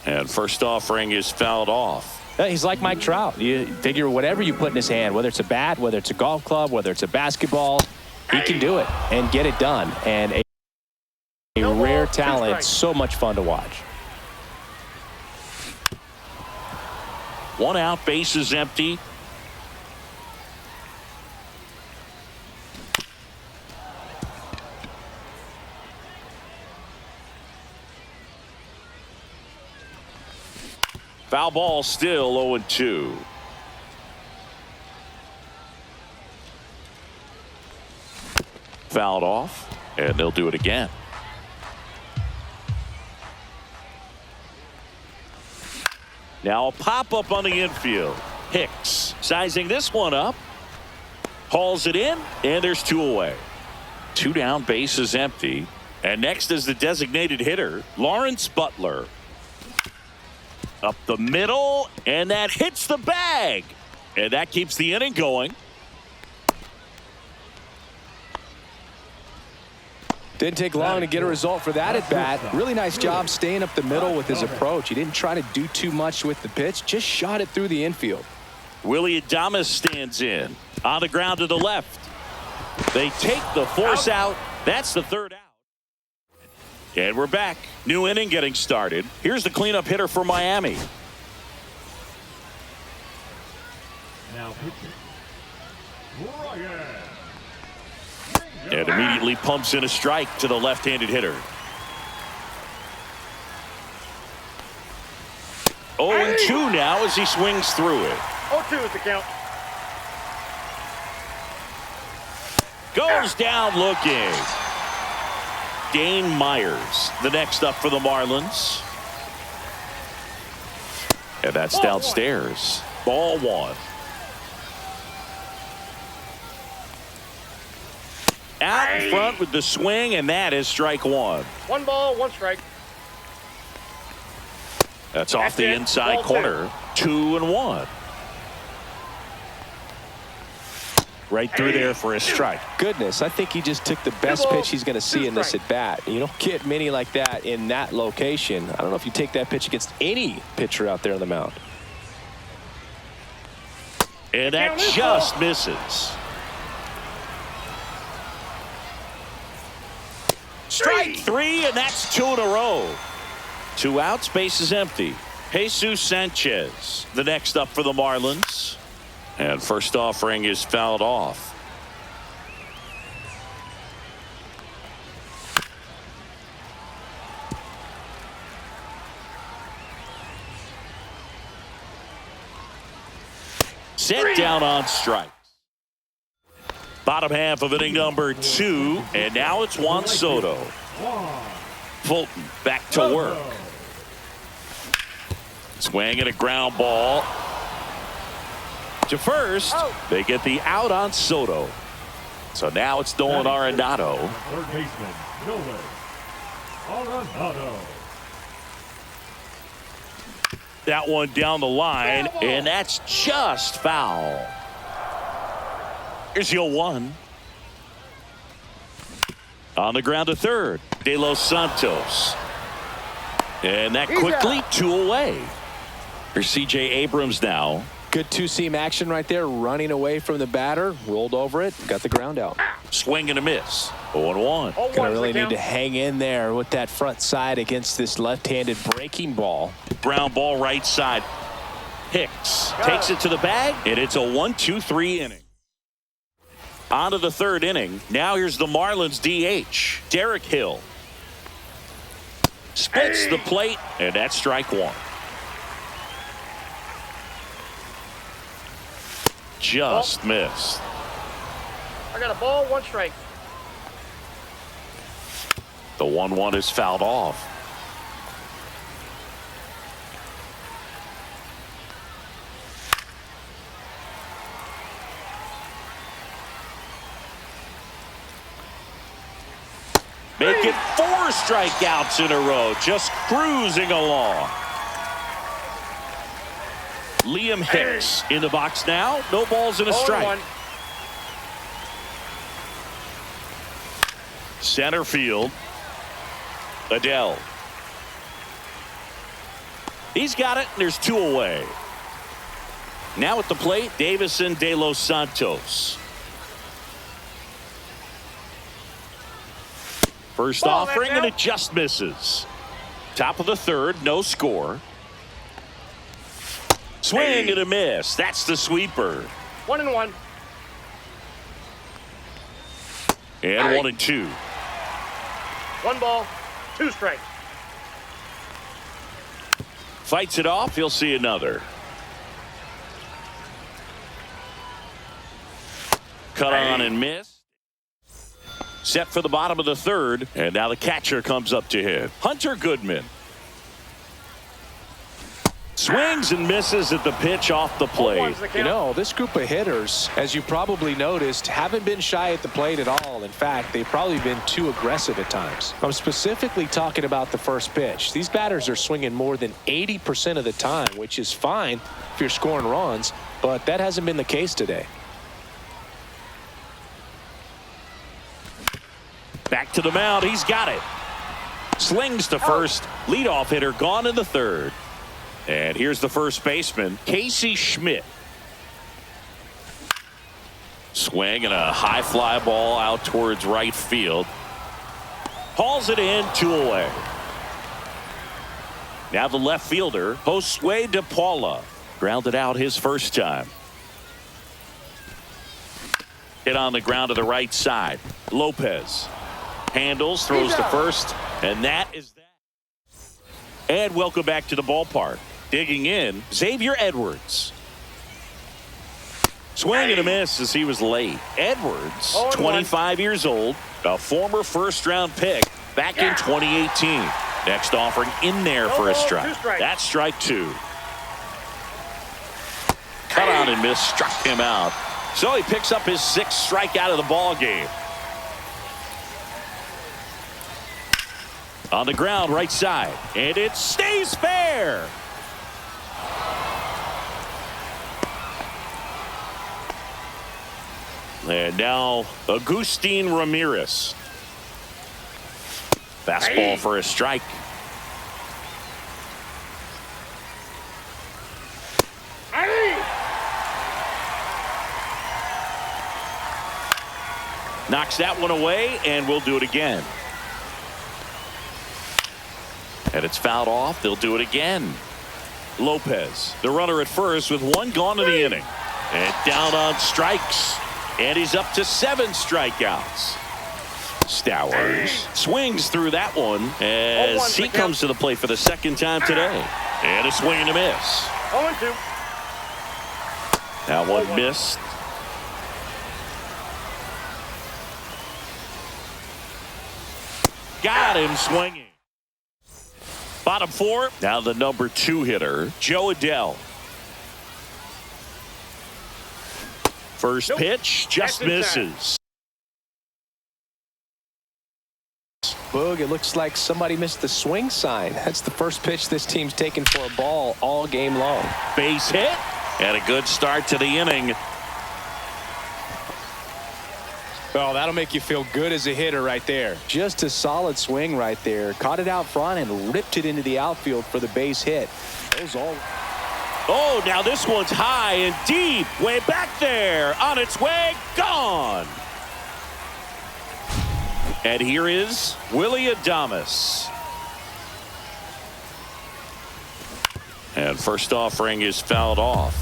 And first offering is fouled off. He's like Mike Trout. You figure whatever you put in his hand, whether it's a bat, whether it's a golf club, whether it's a basketball, he can do it and get it done. And a rare talent, so much fun to watch. 1 out, base is empty. Foul ball, still 0-2. Fouled off, and they'll do it again. Now a pop-up on the infield. Hicks sizing this one up. Hauls it in, and there's 2 away. 2 down, base is empty. And next is the designated hitter, Lawrence Butler. Up the middle, and that hits the bag. And that keeps the inning going. Didn't take long to get a result for that at bat. Really nice job staying up the middle with his approach. He didn't try to do too much with the pitch, just shot it through the infield. Willie Adames stands in on the ground to the left. They take the force out. That's the 3rd out. And we're back. New inning getting started. Here's the cleanup hitter for Miami. Now pitching, Ryan. And immediately pumps in a strike to the left-handed hitter. 0-2 now as he swings through it. 0-2 is the count. Goes down looking. Dane Myers, the next up for the Marlins. And that's downstairs. Ball 1. Out in front with the swing, and that is strike 1. 1 ball, 1 strike. That's off the inside corner. 2-1. Right through there for a strike. Goodness, I think he just took the best pitch he's going to see in this at bat. You don't get many like that in that location. I don't know if you take that pitch against any pitcher out there on the mound. And that just misses. Strike 3, and that's 2 in a row. 2 outs, base is empty. Jesus Sanchez, the next up for the Marlins. And first offering is fouled off. Set down on strike. Bottom half of inning number 2, and now it's Juan Soto. Fulton back to work. Swing and a ground ball to first. They get the out on Soto. So now it's Nolan Arenado. Third baseman, Nolan Arenado. That one down the line, and that's just foul. Here's 0-1. On the ground to third, De Los Santos. And that quickly 2 away. Here's C.J. Abrams now. Good two-seam action right there, running away from the batter, rolled over it, got the ground out. Swing and a miss. 0-1. Gonna really need to hang in there with that front side against this left-handed breaking ball. Ground ball right side. Hicks takes it to the bag, and it's a 1-2-3 inning. On to the third inning. Now here's the Marlins DH, Derek Hill. Splits the plate, and that's strike one. Just missed. I got a ball, 1 strike. The 1-1 is fouled off. Make it 4 strikeouts in a row, just cruising along. Liam Hicks in the box now. No balls and a strike. 0-1. Center field. Adele. He's got it, and there's 2 away. Now at the plate, Davison de los Santos. First offering, and it just misses. Top of the third, no score. Swing and a miss. That's the sweeper. 1-1. And 1-2. 1 ball, 2 strikes. Fights it off. He'll see another. Cut on and miss. Set for the bottom of the third, and now the catcher comes up to hit. Hunter Goodman. Swings and misses at the pitch off the plate. You know, this group of hitters, as you probably noticed, haven't been shy at the plate at all. In fact, they've probably been too aggressive at times. I'm specifically talking about the first pitch. These batters are swinging more than 80% of the time, which is fine if you're scoring runs, but that hasn't been the case today. Back to the mound. He's got it. Slings to first. Leadoff hitter gone in the third. And here's the first baseman, Casey Schmidt. Swing and a high fly ball out towards right field. Hauls it in, 2 away. Now the left fielder, Josue De Paula. Grounded out his first time. Hit on the ground to the right side. Lopez handles, throws to first, and that is that. And welcome back to the ballpark. Digging in, Xavier Edwards. Swing and a miss as he was late. Edwards, 25 years old, a former first-round pick back in 2018. Next offering in there for a strike. That's strike 2. Cut on and miss, struck him out. So he picks up his 6th strikeout of the ball game. On the ground, right side, and it stays fair. And now Agustin Ramirez. Fastball for a strike. Knocks that one away, and we'll do it again. And it's fouled off. They'll do it again. Lopez, the runner at first with 1 gone in the inning. And down on strikes. And he's up to 7 strikeouts. Stowers swings through that one as he comes to the plate for the 2nd time today. And a swing and a miss. 0-2. That one missed. Got him swinging. Bottom 4. Now the number 2 hitter, Joe Adele. First pitch just misses. Boog, it looks like somebody missed the swing sign. That's the first pitch this team's taken for a ball all game long. Base hit and a good start to the inning. Oh, that'll make you feel good as a hitter right there. Just a solid swing right there. Caught it out front and ripped it into the outfield for the base hit. Those all. Oh, now this one's high and deep. Way back there. On its way. Gone. And here is Willie Adames. And first offering is fouled off.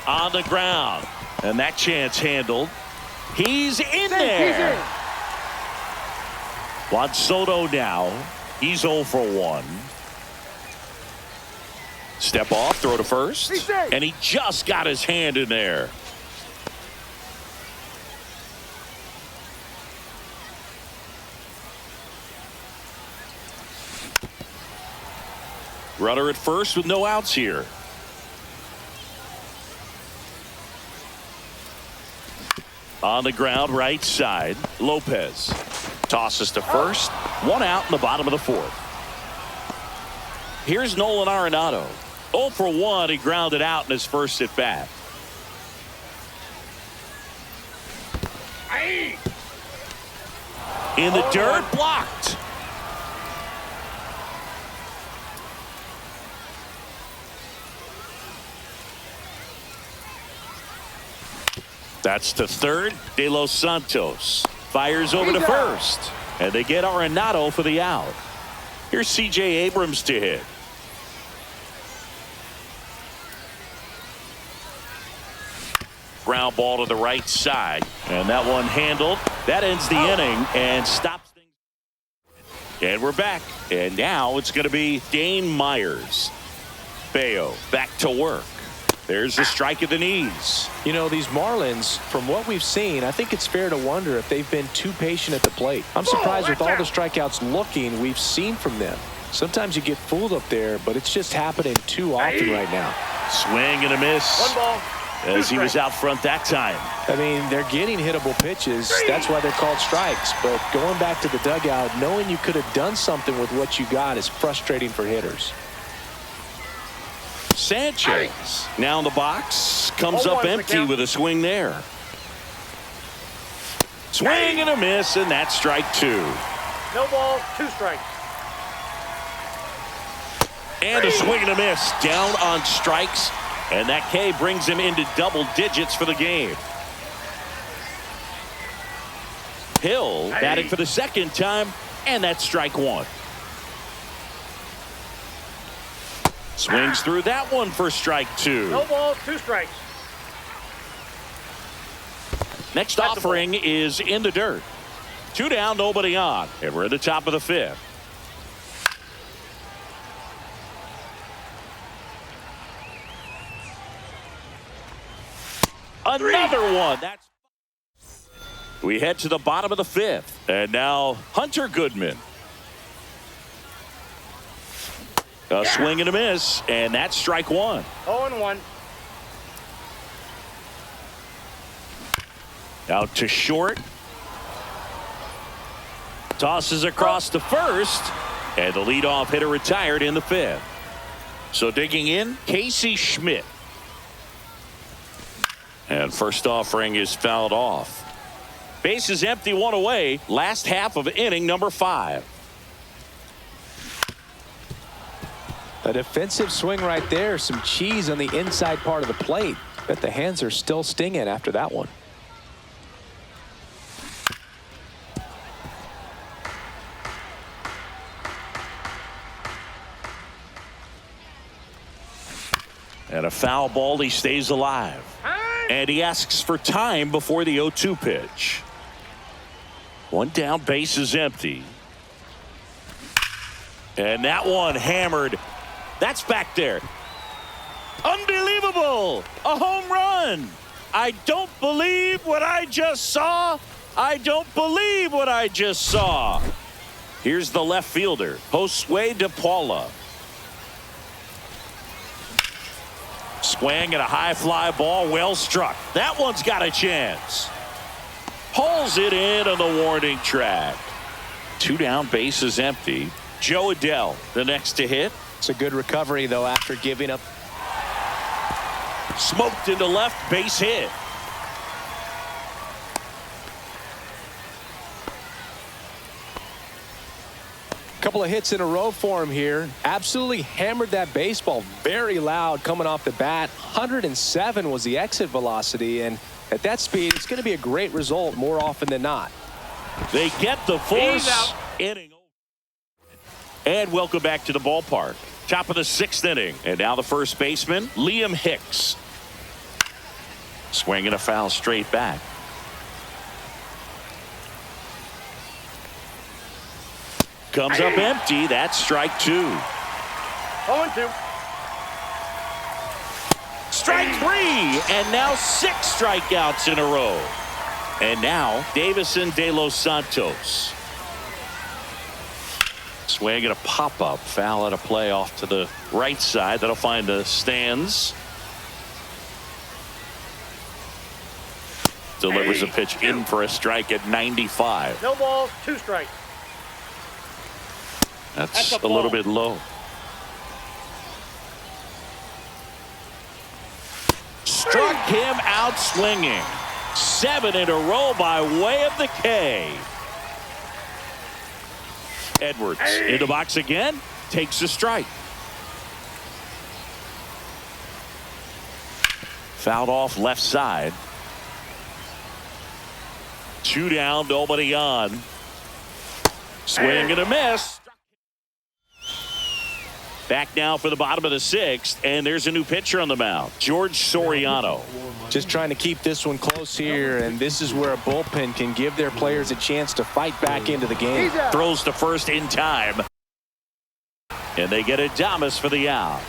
On the ground. And that chance handled. He's in there. Juan Soto now. He's 0 for 1. Step off, throw to first. And he just got his hand in there. Runner at first with no outs here. On the ground, right side. Lopez tosses to first. 1 out in the bottom of the 4th. Here's Nolan Arenado. 0 for 1. He grounded out in his first at bat. In the dirt, blocked. That's to third. De Los Santos fires over to first. And they get Arenado for the out. Here's C.J. Abrams to hit. Ground ball to the right side. And that one handled. That ends the inning and stops things. And we're back. And now it's going to be Dane Myers. Bayo back to work. There's the strike at the knees. You know, these Marlins, from what we've seen, I think it's fair to wonder if they've been too patient at the plate. I'm surprised with all the strikeouts looking we've seen from them. Sometimes you get fooled up there, but it's just happening too often right now. Swing and a miss. 1 ball. As he was out front that time. I mean, they're getting hittable pitches. That's why they're called strikes. But going back to the dugout, knowing you could have done something with what you got is frustrating for hitters. Sanchez now in the box, comes up empty with a swing there. Swing and a miss, and that's strike 2. No ball, 2 strikes. And a swing and a miss, down on strikes, and that K brings him into double digits for the game. Hill batting for the 2nd time, and that's strike 1. Swings through that one for strike 2. No balls, 2 strikes. Next offering is in the dirt. 2 down, nobody on. And we're at the top of the 5th. Another one. That's. We head to the bottom of the 5th. And now Hunter Goodman. A swing and a miss, and that's strike 1. 0-1. Out to short. Tosses across to first, and the leadoff hitter retired in the 5th. So digging in, Casey Schmidt. And first offering is fouled off. Base is empty, 1 away. Last half of inning number 5. A defensive swing right there. Some cheese on the inside part of the plate. Bet the hands are still stinging after that one. And a foul ball, he stays alive. And he asks for time before the 0-2 pitch. 1 down, base is empty. And that one hammered. That's back there. Unbelievable. A home run. I don't believe what I just saw. I don't believe what I just saw. Here's the left fielder, Josue De Paula. Swing and a high fly ball, well struck. That one's got a chance. Pulls it in on the warning track. 2 down, base is empty. Joe Adell, the next to hit. It's a good recovery, though, after giving up. Smoked into left, base hit. couple of hits in a row for him here. Absolutely hammered that baseball very loud coming off the bat. 107 was the exit velocity, and at that speed, it's going to be a great result more often than not. They get the force inning. And welcome back to the ballpark. Top of the 6th inning. And now the first baseman, Liam Hicks. Swinging a foul straight back. Comes up empty. That's strike 2. 0-2. Strike 3. And now 6 strikeouts in a row. And now Davison De Los Santos. Swinging a pop-up. Foul at a play off to the right side. That'll find the stands. Delivers a pitch in for a strike at 95. No balls, 2 strikes. That's a little bit low. Struck him out swinging. 7 in a row by way of the K. Edwards in the box again. Takes a strike. Fouled off left side. 2 down, nobody on. Swing and a miss. Back now for the bottom of the 6th, and there's a new pitcher on the mound, George Soriano. Just trying to keep this one close here, and this is where a bullpen can give their players a chance to fight back into the game. Throws to first in time. And they get Adames for the out.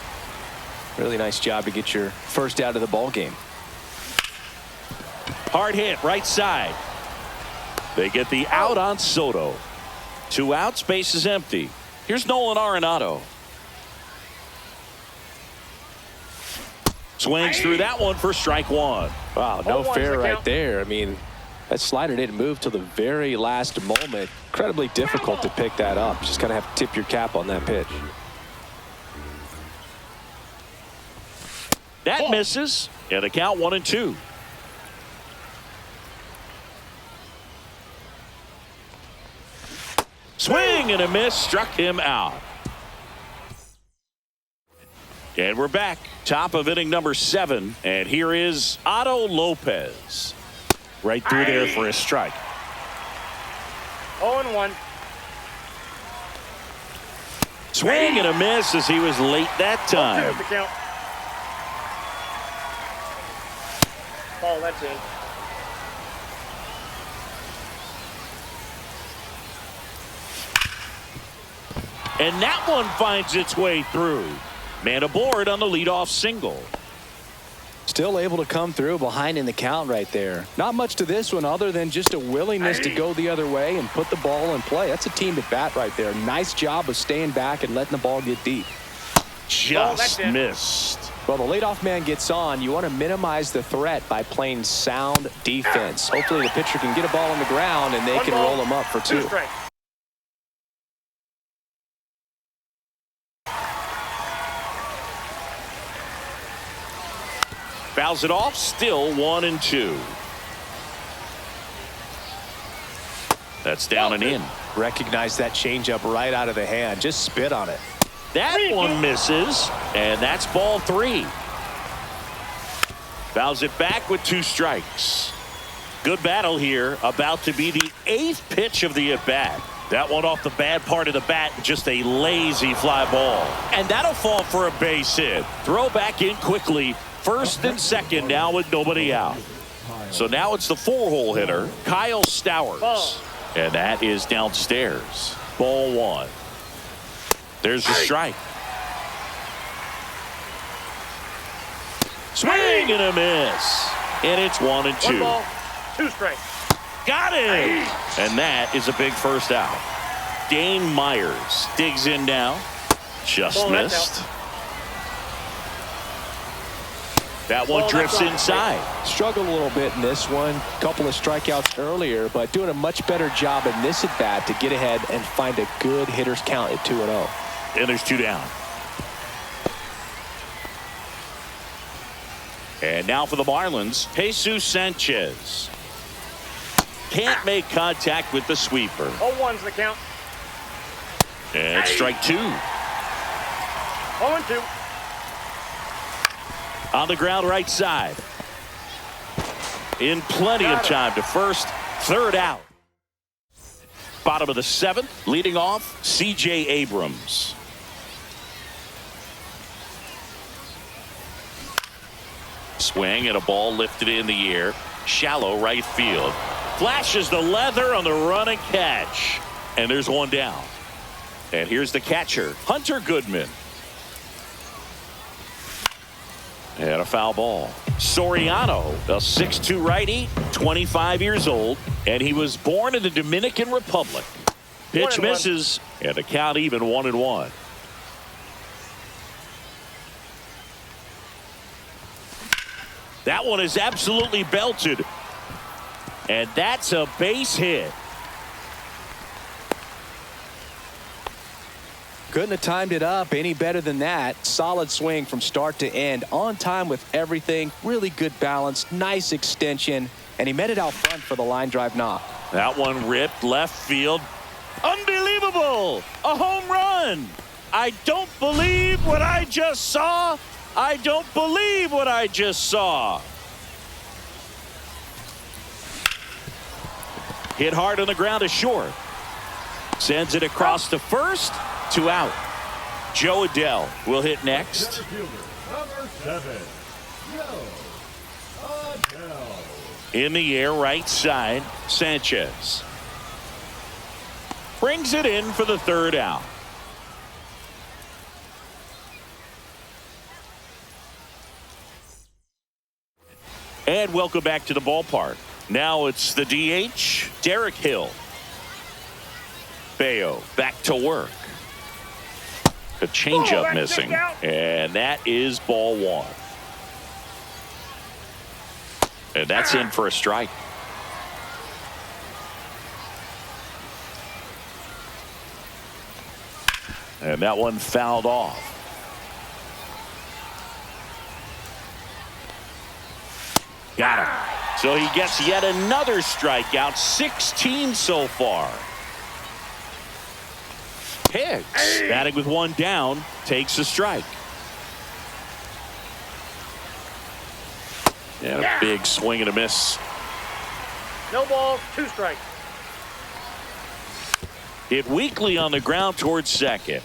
Really nice job to get your first out of the ball game. Hard hit right side. They get the out on Soto. 2 outs, base is empty. Here's Nolan Arenado. Swings through that one for strike 1. Wow, no fair right there. I mean, that slider didn't move till the very last moment. Incredibly difficult to pick that up. Just kind of have to tip your cap on that pitch. That misses. And the count 1-2. Swing and a miss. Struck him out. And we're back. Top of inning number 7. And here is Otto Lopez. Right through there for a strike. 0-1. Swing and a miss as he was late that time. 0-2 the count. Ball, that's in. And that one finds its way through. Man aboard on the leadoff single. Still able to come through behind in the count right there. Not much to this one other than just a willingness to go the other way and put the ball in play. That's a team at bat right there. Nice job of staying back and letting the ball get deep. Just missed. Well, the leadoff man gets on. You want to minimize the threat by playing sound defense. Hopefully the pitcher can get a ball on the ground and they can roll him up for 2. 2 strikes. Fouls it off. Still 1-2. That's down and in. Recognize that changeup right out of the hand. Just spit on it. That one misses, and that's ball 3. Fouls it back with 2 strikes. Good battle here. About to be the 8th pitch of the at-bat. That one off the bad part of the bat, just a lazy fly ball. And that'll fall for a base hit. Throw back in quickly. First and second now with nobody out. So now it's the 4-hole hitter, Kyle Stowers. And that is downstairs. Ball 1. There's the strike. Swing and a miss. And it's 1-2. 1 ball, 2 strikes. Got it. And that is a big first out. Dane Myers digs in now. Just missed. That one drifts inside. Struggled a little bit in this one. Couple of strikeouts earlier, but doing a much better job in this at bat to get ahead and find a good hitter's count at 2-0. And there's 2 down. And now for the Marlins, Jesus Sanchez. Can't make contact with the sweeper. 0-1's the count. And strike two. 0-2. On the ground right side. In plenty of time to first. Third out. Bottom of the seventh. Leading off, C.J. Abrams. Swing and a ball lifted in the air. Shallow right field. Flashes the leather on the run and catch. And there's one down. And here's the catcher, Hunter Goodman. And a foul ball. Soriano, a 6'2" righty, 25 years old, and he was born in the Dominican Republic. Pitch misses, and the count even 1-1. That one is absolutely belted. And that's a base hit. Couldn't have timed it up any better than that. Solid swing from start to end. On time with everything. Really good balance. Nice extension. And he met it out front for the line drive knock. That one ripped left field. Unbelievable! A home run! I don't believe what I just saw. I don't believe what I just saw. Hit hard on the ground to short. Sends it across to first. 2 out. Joe Adell will hit next. Center fielder, number 7, Joe Adell. In the air, right side, Sanchez. Brings it in for the third out. And welcome back to the ballpark. Now it's the DH, Derek Hill. Bayo back to work. A changeup missing, and that is ball one. And that's in for a strike. And that one fouled off. Got him. So he gets yet another strikeout, 16 so far. Hicks, batting with one down, takes a strike. And a big swing and a miss. No balls, 2 strikes. Hit weakly on the ground towards second.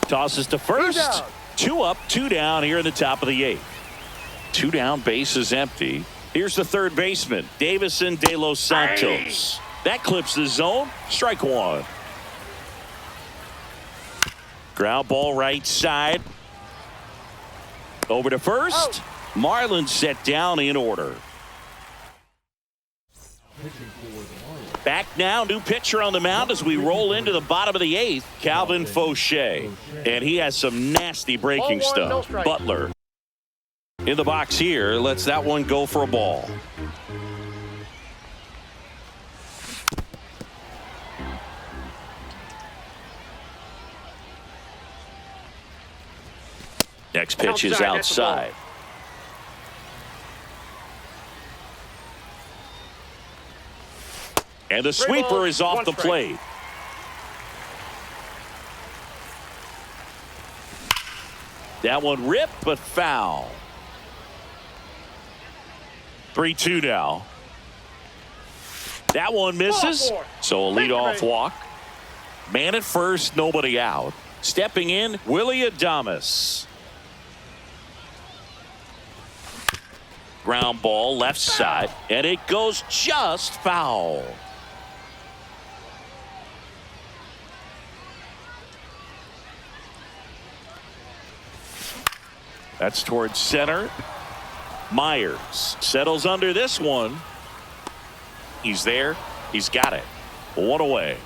Tosses to first. 2 up, 2 down here in the top of the 8th. 2 down, base is empty. Here's the third baseman, Davison De Los Santos. That clips the zone. Strike one. Ground ball right side. Over to first. Marlins set down in order. Back now, new pitcher on the mound as we roll into the bottom of the 8th, Calvin Fauché. And he has some nasty breaking stuff. Butler in the box here, lets that one go for a ball. Next pitch is outside. And the sweeper is off the plate. That one ripped, but foul. 3-2 now. That one misses. So a leadoff walk. Man at first, nobody out. Stepping in, Willie Adames. Ground ball left side, and it goes just foul. That's towards center. Myers settles under this one. He's there. He's got it. 1 away.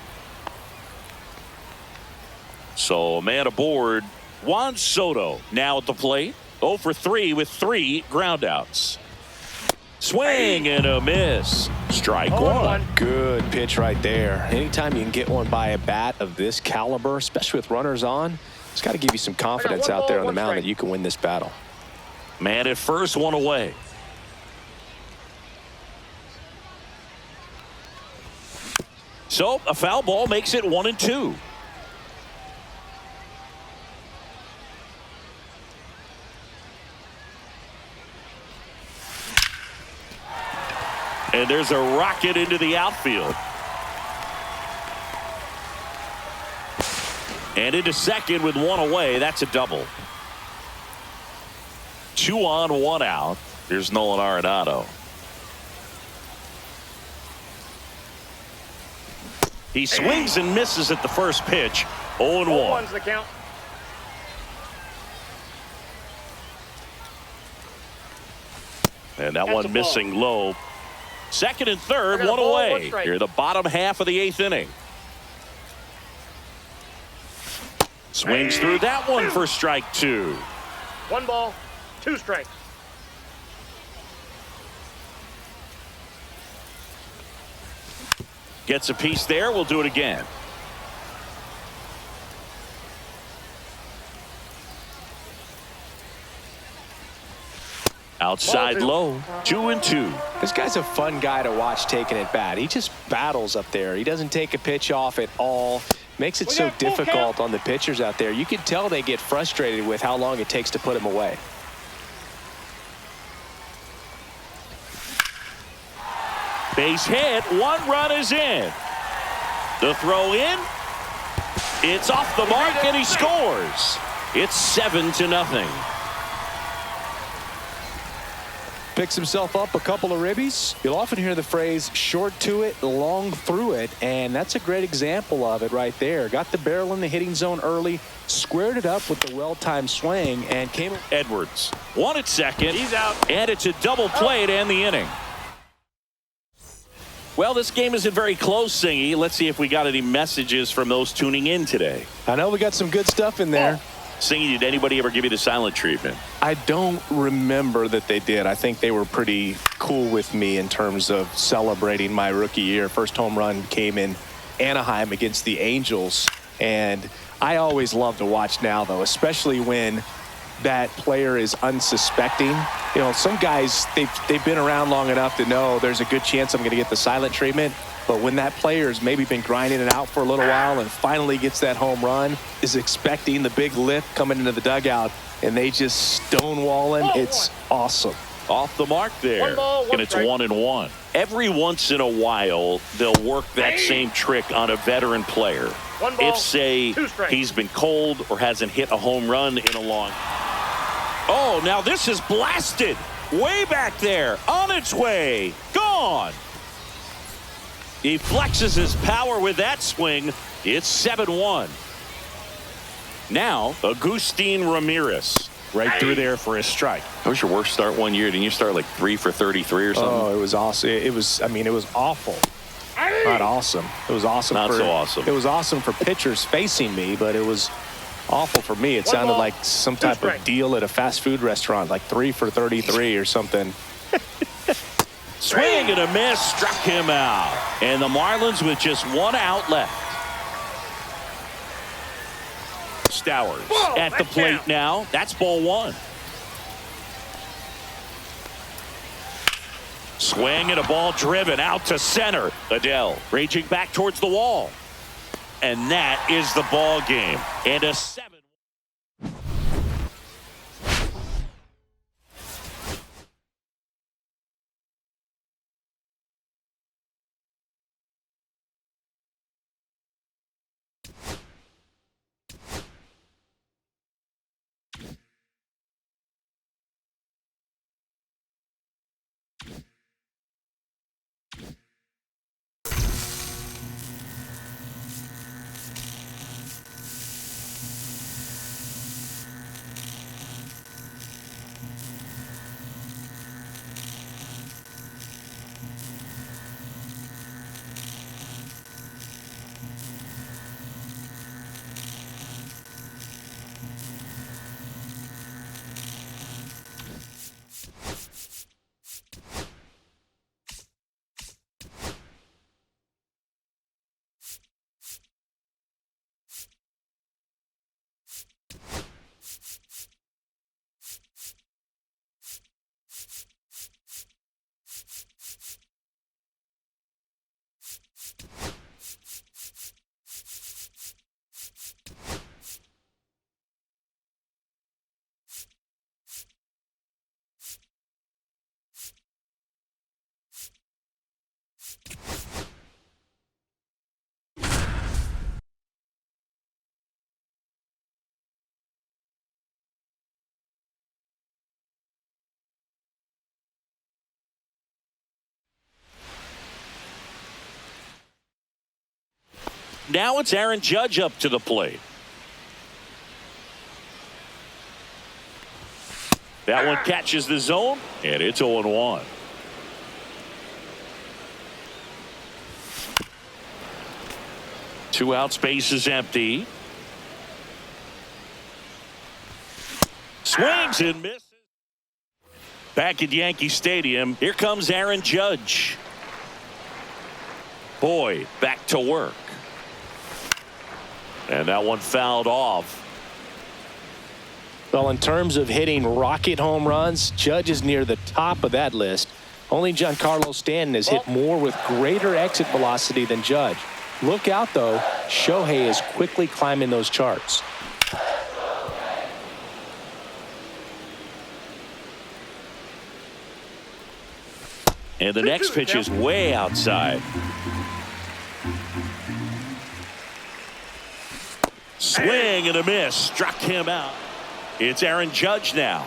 So man aboard. Juan Soto now at the plate. 0 for 3 with 3 groundouts. Swing and a miss. Strike one. Good pitch right there. Anytime you can get one by a bat of this caliber, especially with runners on, it's got to give you some confidence out there on the mound that you can win this battle. Man at first, 1 away. So a foul ball makes it 1-2. And there's a rocket into the outfield. And into second with one away. That's a double. 2 on, 1 out. Here's Nolan Arenado. He swings and misses at the first pitch. 0-1. 0-1's the count. And that That's a one ball. missing low. Second and third, I got a one ball, away. one strike. Here, the bottom half of the 8th inning. Swings through that one for strike 2. 1 ball, 2 strikes. Gets a piece there. We'll do it again. Outside Ball low. 2-2. This guy's a fun guy to watch taking at bat. He just battles up there. He doesn't take a pitch off at all. Makes it We so got full difficult count. on the pitchers out there. You can tell they get frustrated with how long it takes to put him away. Base hit. 1 run is in. The throw in. It's off the mark and he scores. It's 7-0. Picks himself up a couple of ribbies. You'll often hear the phrase short to it, long through it, and that's a great example of it right there. Got the barrel in the hitting zone early, squared it up with the well-timed swing, and came. Edwards. 1 at second. He's out. And it's a double play to end the inning. Well, this game isn't very close, Singy. Let's see if we got any messages from those tuning in today. I know we got some good stuff in there. Singy, did anybody ever give you the silent treatment? I don't remember that they did. I think they were pretty cool with me in terms of celebrating my rookie year. First home run came in Anaheim against the Angels. And I always love to watch now, though, especially when that player is unsuspecting. You know, some guys, they've been around long enough to know there's a good chance I'm going to get the silent treatment. But when that player's maybe been grinding it out for a little while and finally gets that home run, is expecting the big lift coming into the dugout, and they just stonewall him, it's awesome. Off the mark there. 1 ball, 1 and it's strike. 1-1. Every once in a while, they'll work that same trick on a veteran player. 1 ball, If, say, 2 strikes. he's been cold or hasn't hit a home run in a long. Oh, now this is blasted. Way back there. On its way. Gone. He flexes his power with that swing. It's 7-1. Now, Agustin Ramirez. Right through there for a strike. That was your worst start one year. Didn't you start like 3 for 33 or something? Oh, it was awesome. It was awful. Not awesome. It was awesome. Not so awesome. It was awesome for pitchers facing me, but it was awful for me. It 1 sounded ball, like some 2 type of strikes. deal at a fast food restaurant, like 3 for 33 or something. Swing and a miss, struck him out. And the Marlins with just 1 out left. Stowers Ball, at the that's plate down. now. That's ball 1. Swing and a ball driven out to center. Adele raging back towards the wall. And that is the ball game. And a 7. Now it's Aaron Judge up to the plate. That one catches the zone, and it's 0-1. Two out, space is empty. Swings and misses. Back at Yankee Stadium, here comes Aaron Judge. Boy, back to work. And that one fouled off. Well, in terms of hitting rocket home runs, Judge is near the top of that list. Only Giancarlo Stanton has hit more with greater exit velocity than Judge. Look out, though. Shohei is quickly climbing those charts. And the next pitch is way outside. Swing and a miss. Struck him out. It's Aaron Judge now.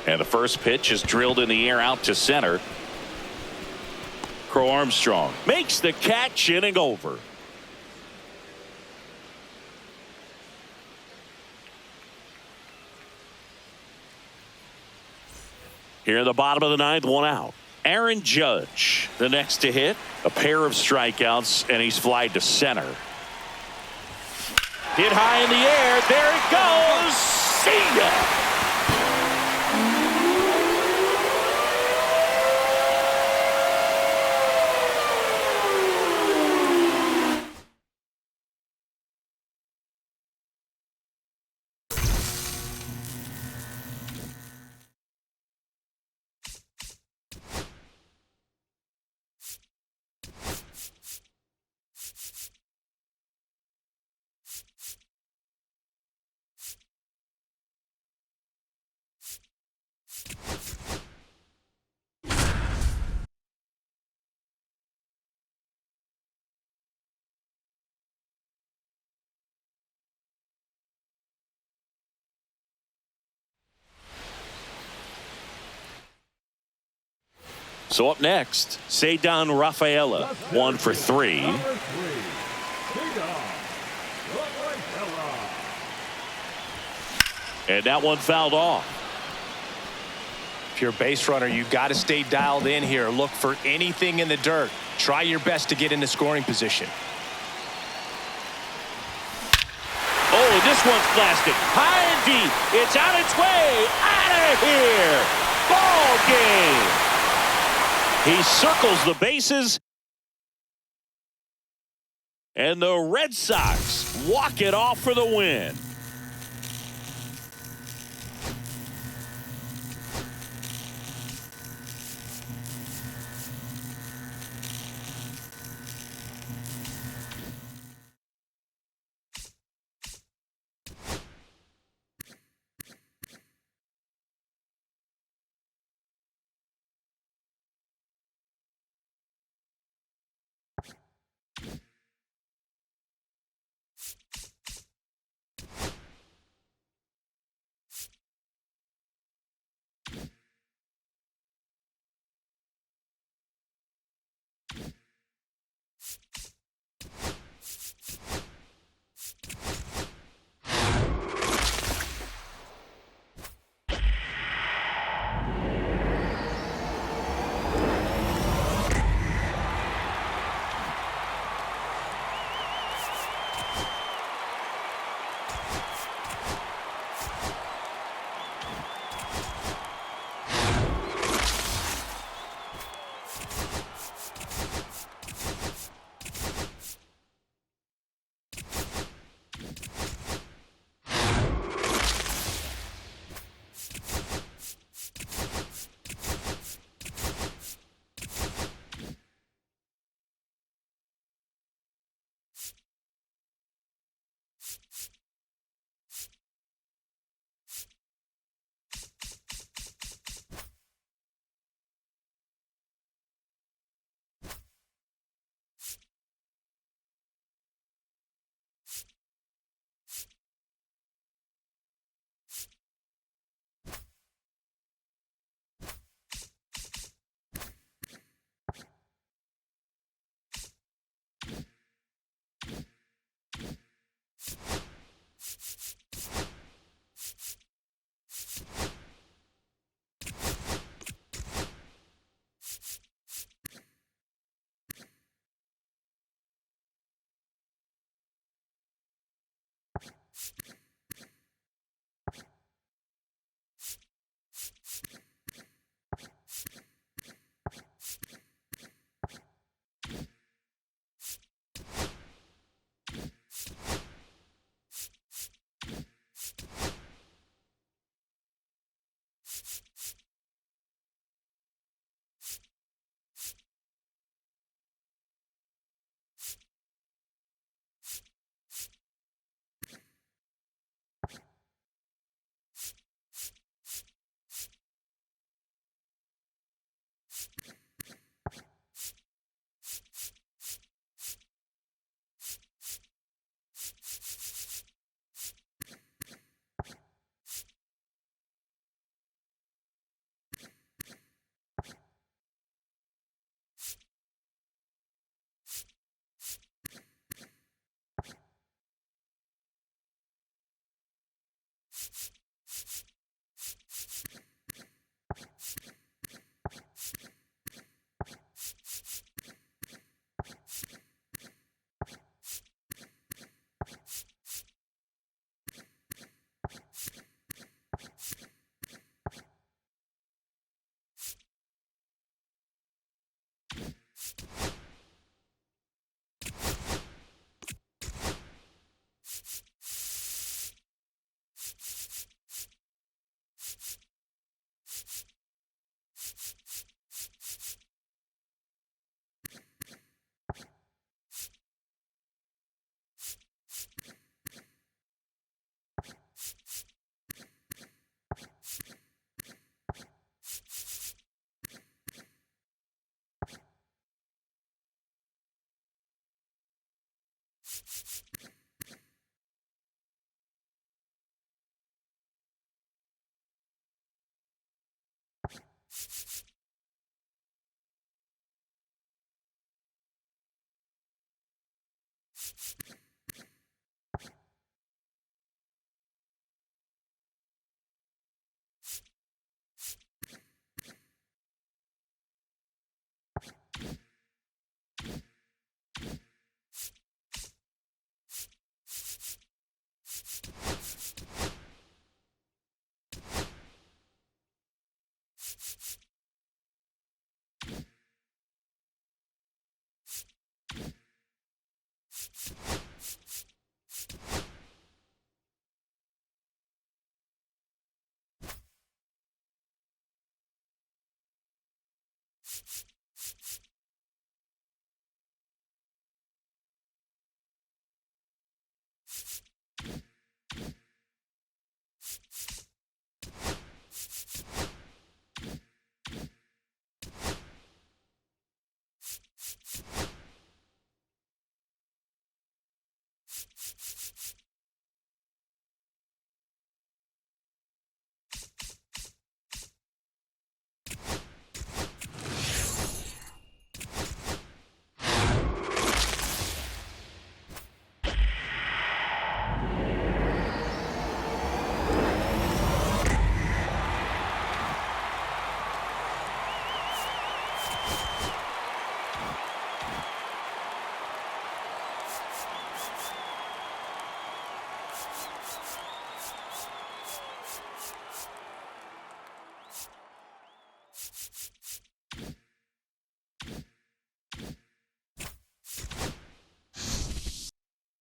And the first pitch is drilled in the air out to center. Crow Armstrong makes the catch, inning over. Here in the bottom of the ninth, one out. Aaron Judge, the next to hit. A pair of strikeouts, and he's flied to center. Hit high in the air. There it goes. See ya. So up next, Ceddanne Rafaela, 1 for 3. Number 3, Ceddanne Rafaela. And that one fouled off. If you're a base runner, you've got to stay dialed in here. Look for anything in the dirt. Try your best to get into scoring position. Oh, and this one's blasted. High and deep. It's on its way. Out of here. Ball game. He circles the bases. And the Red Sox walk it off for the win.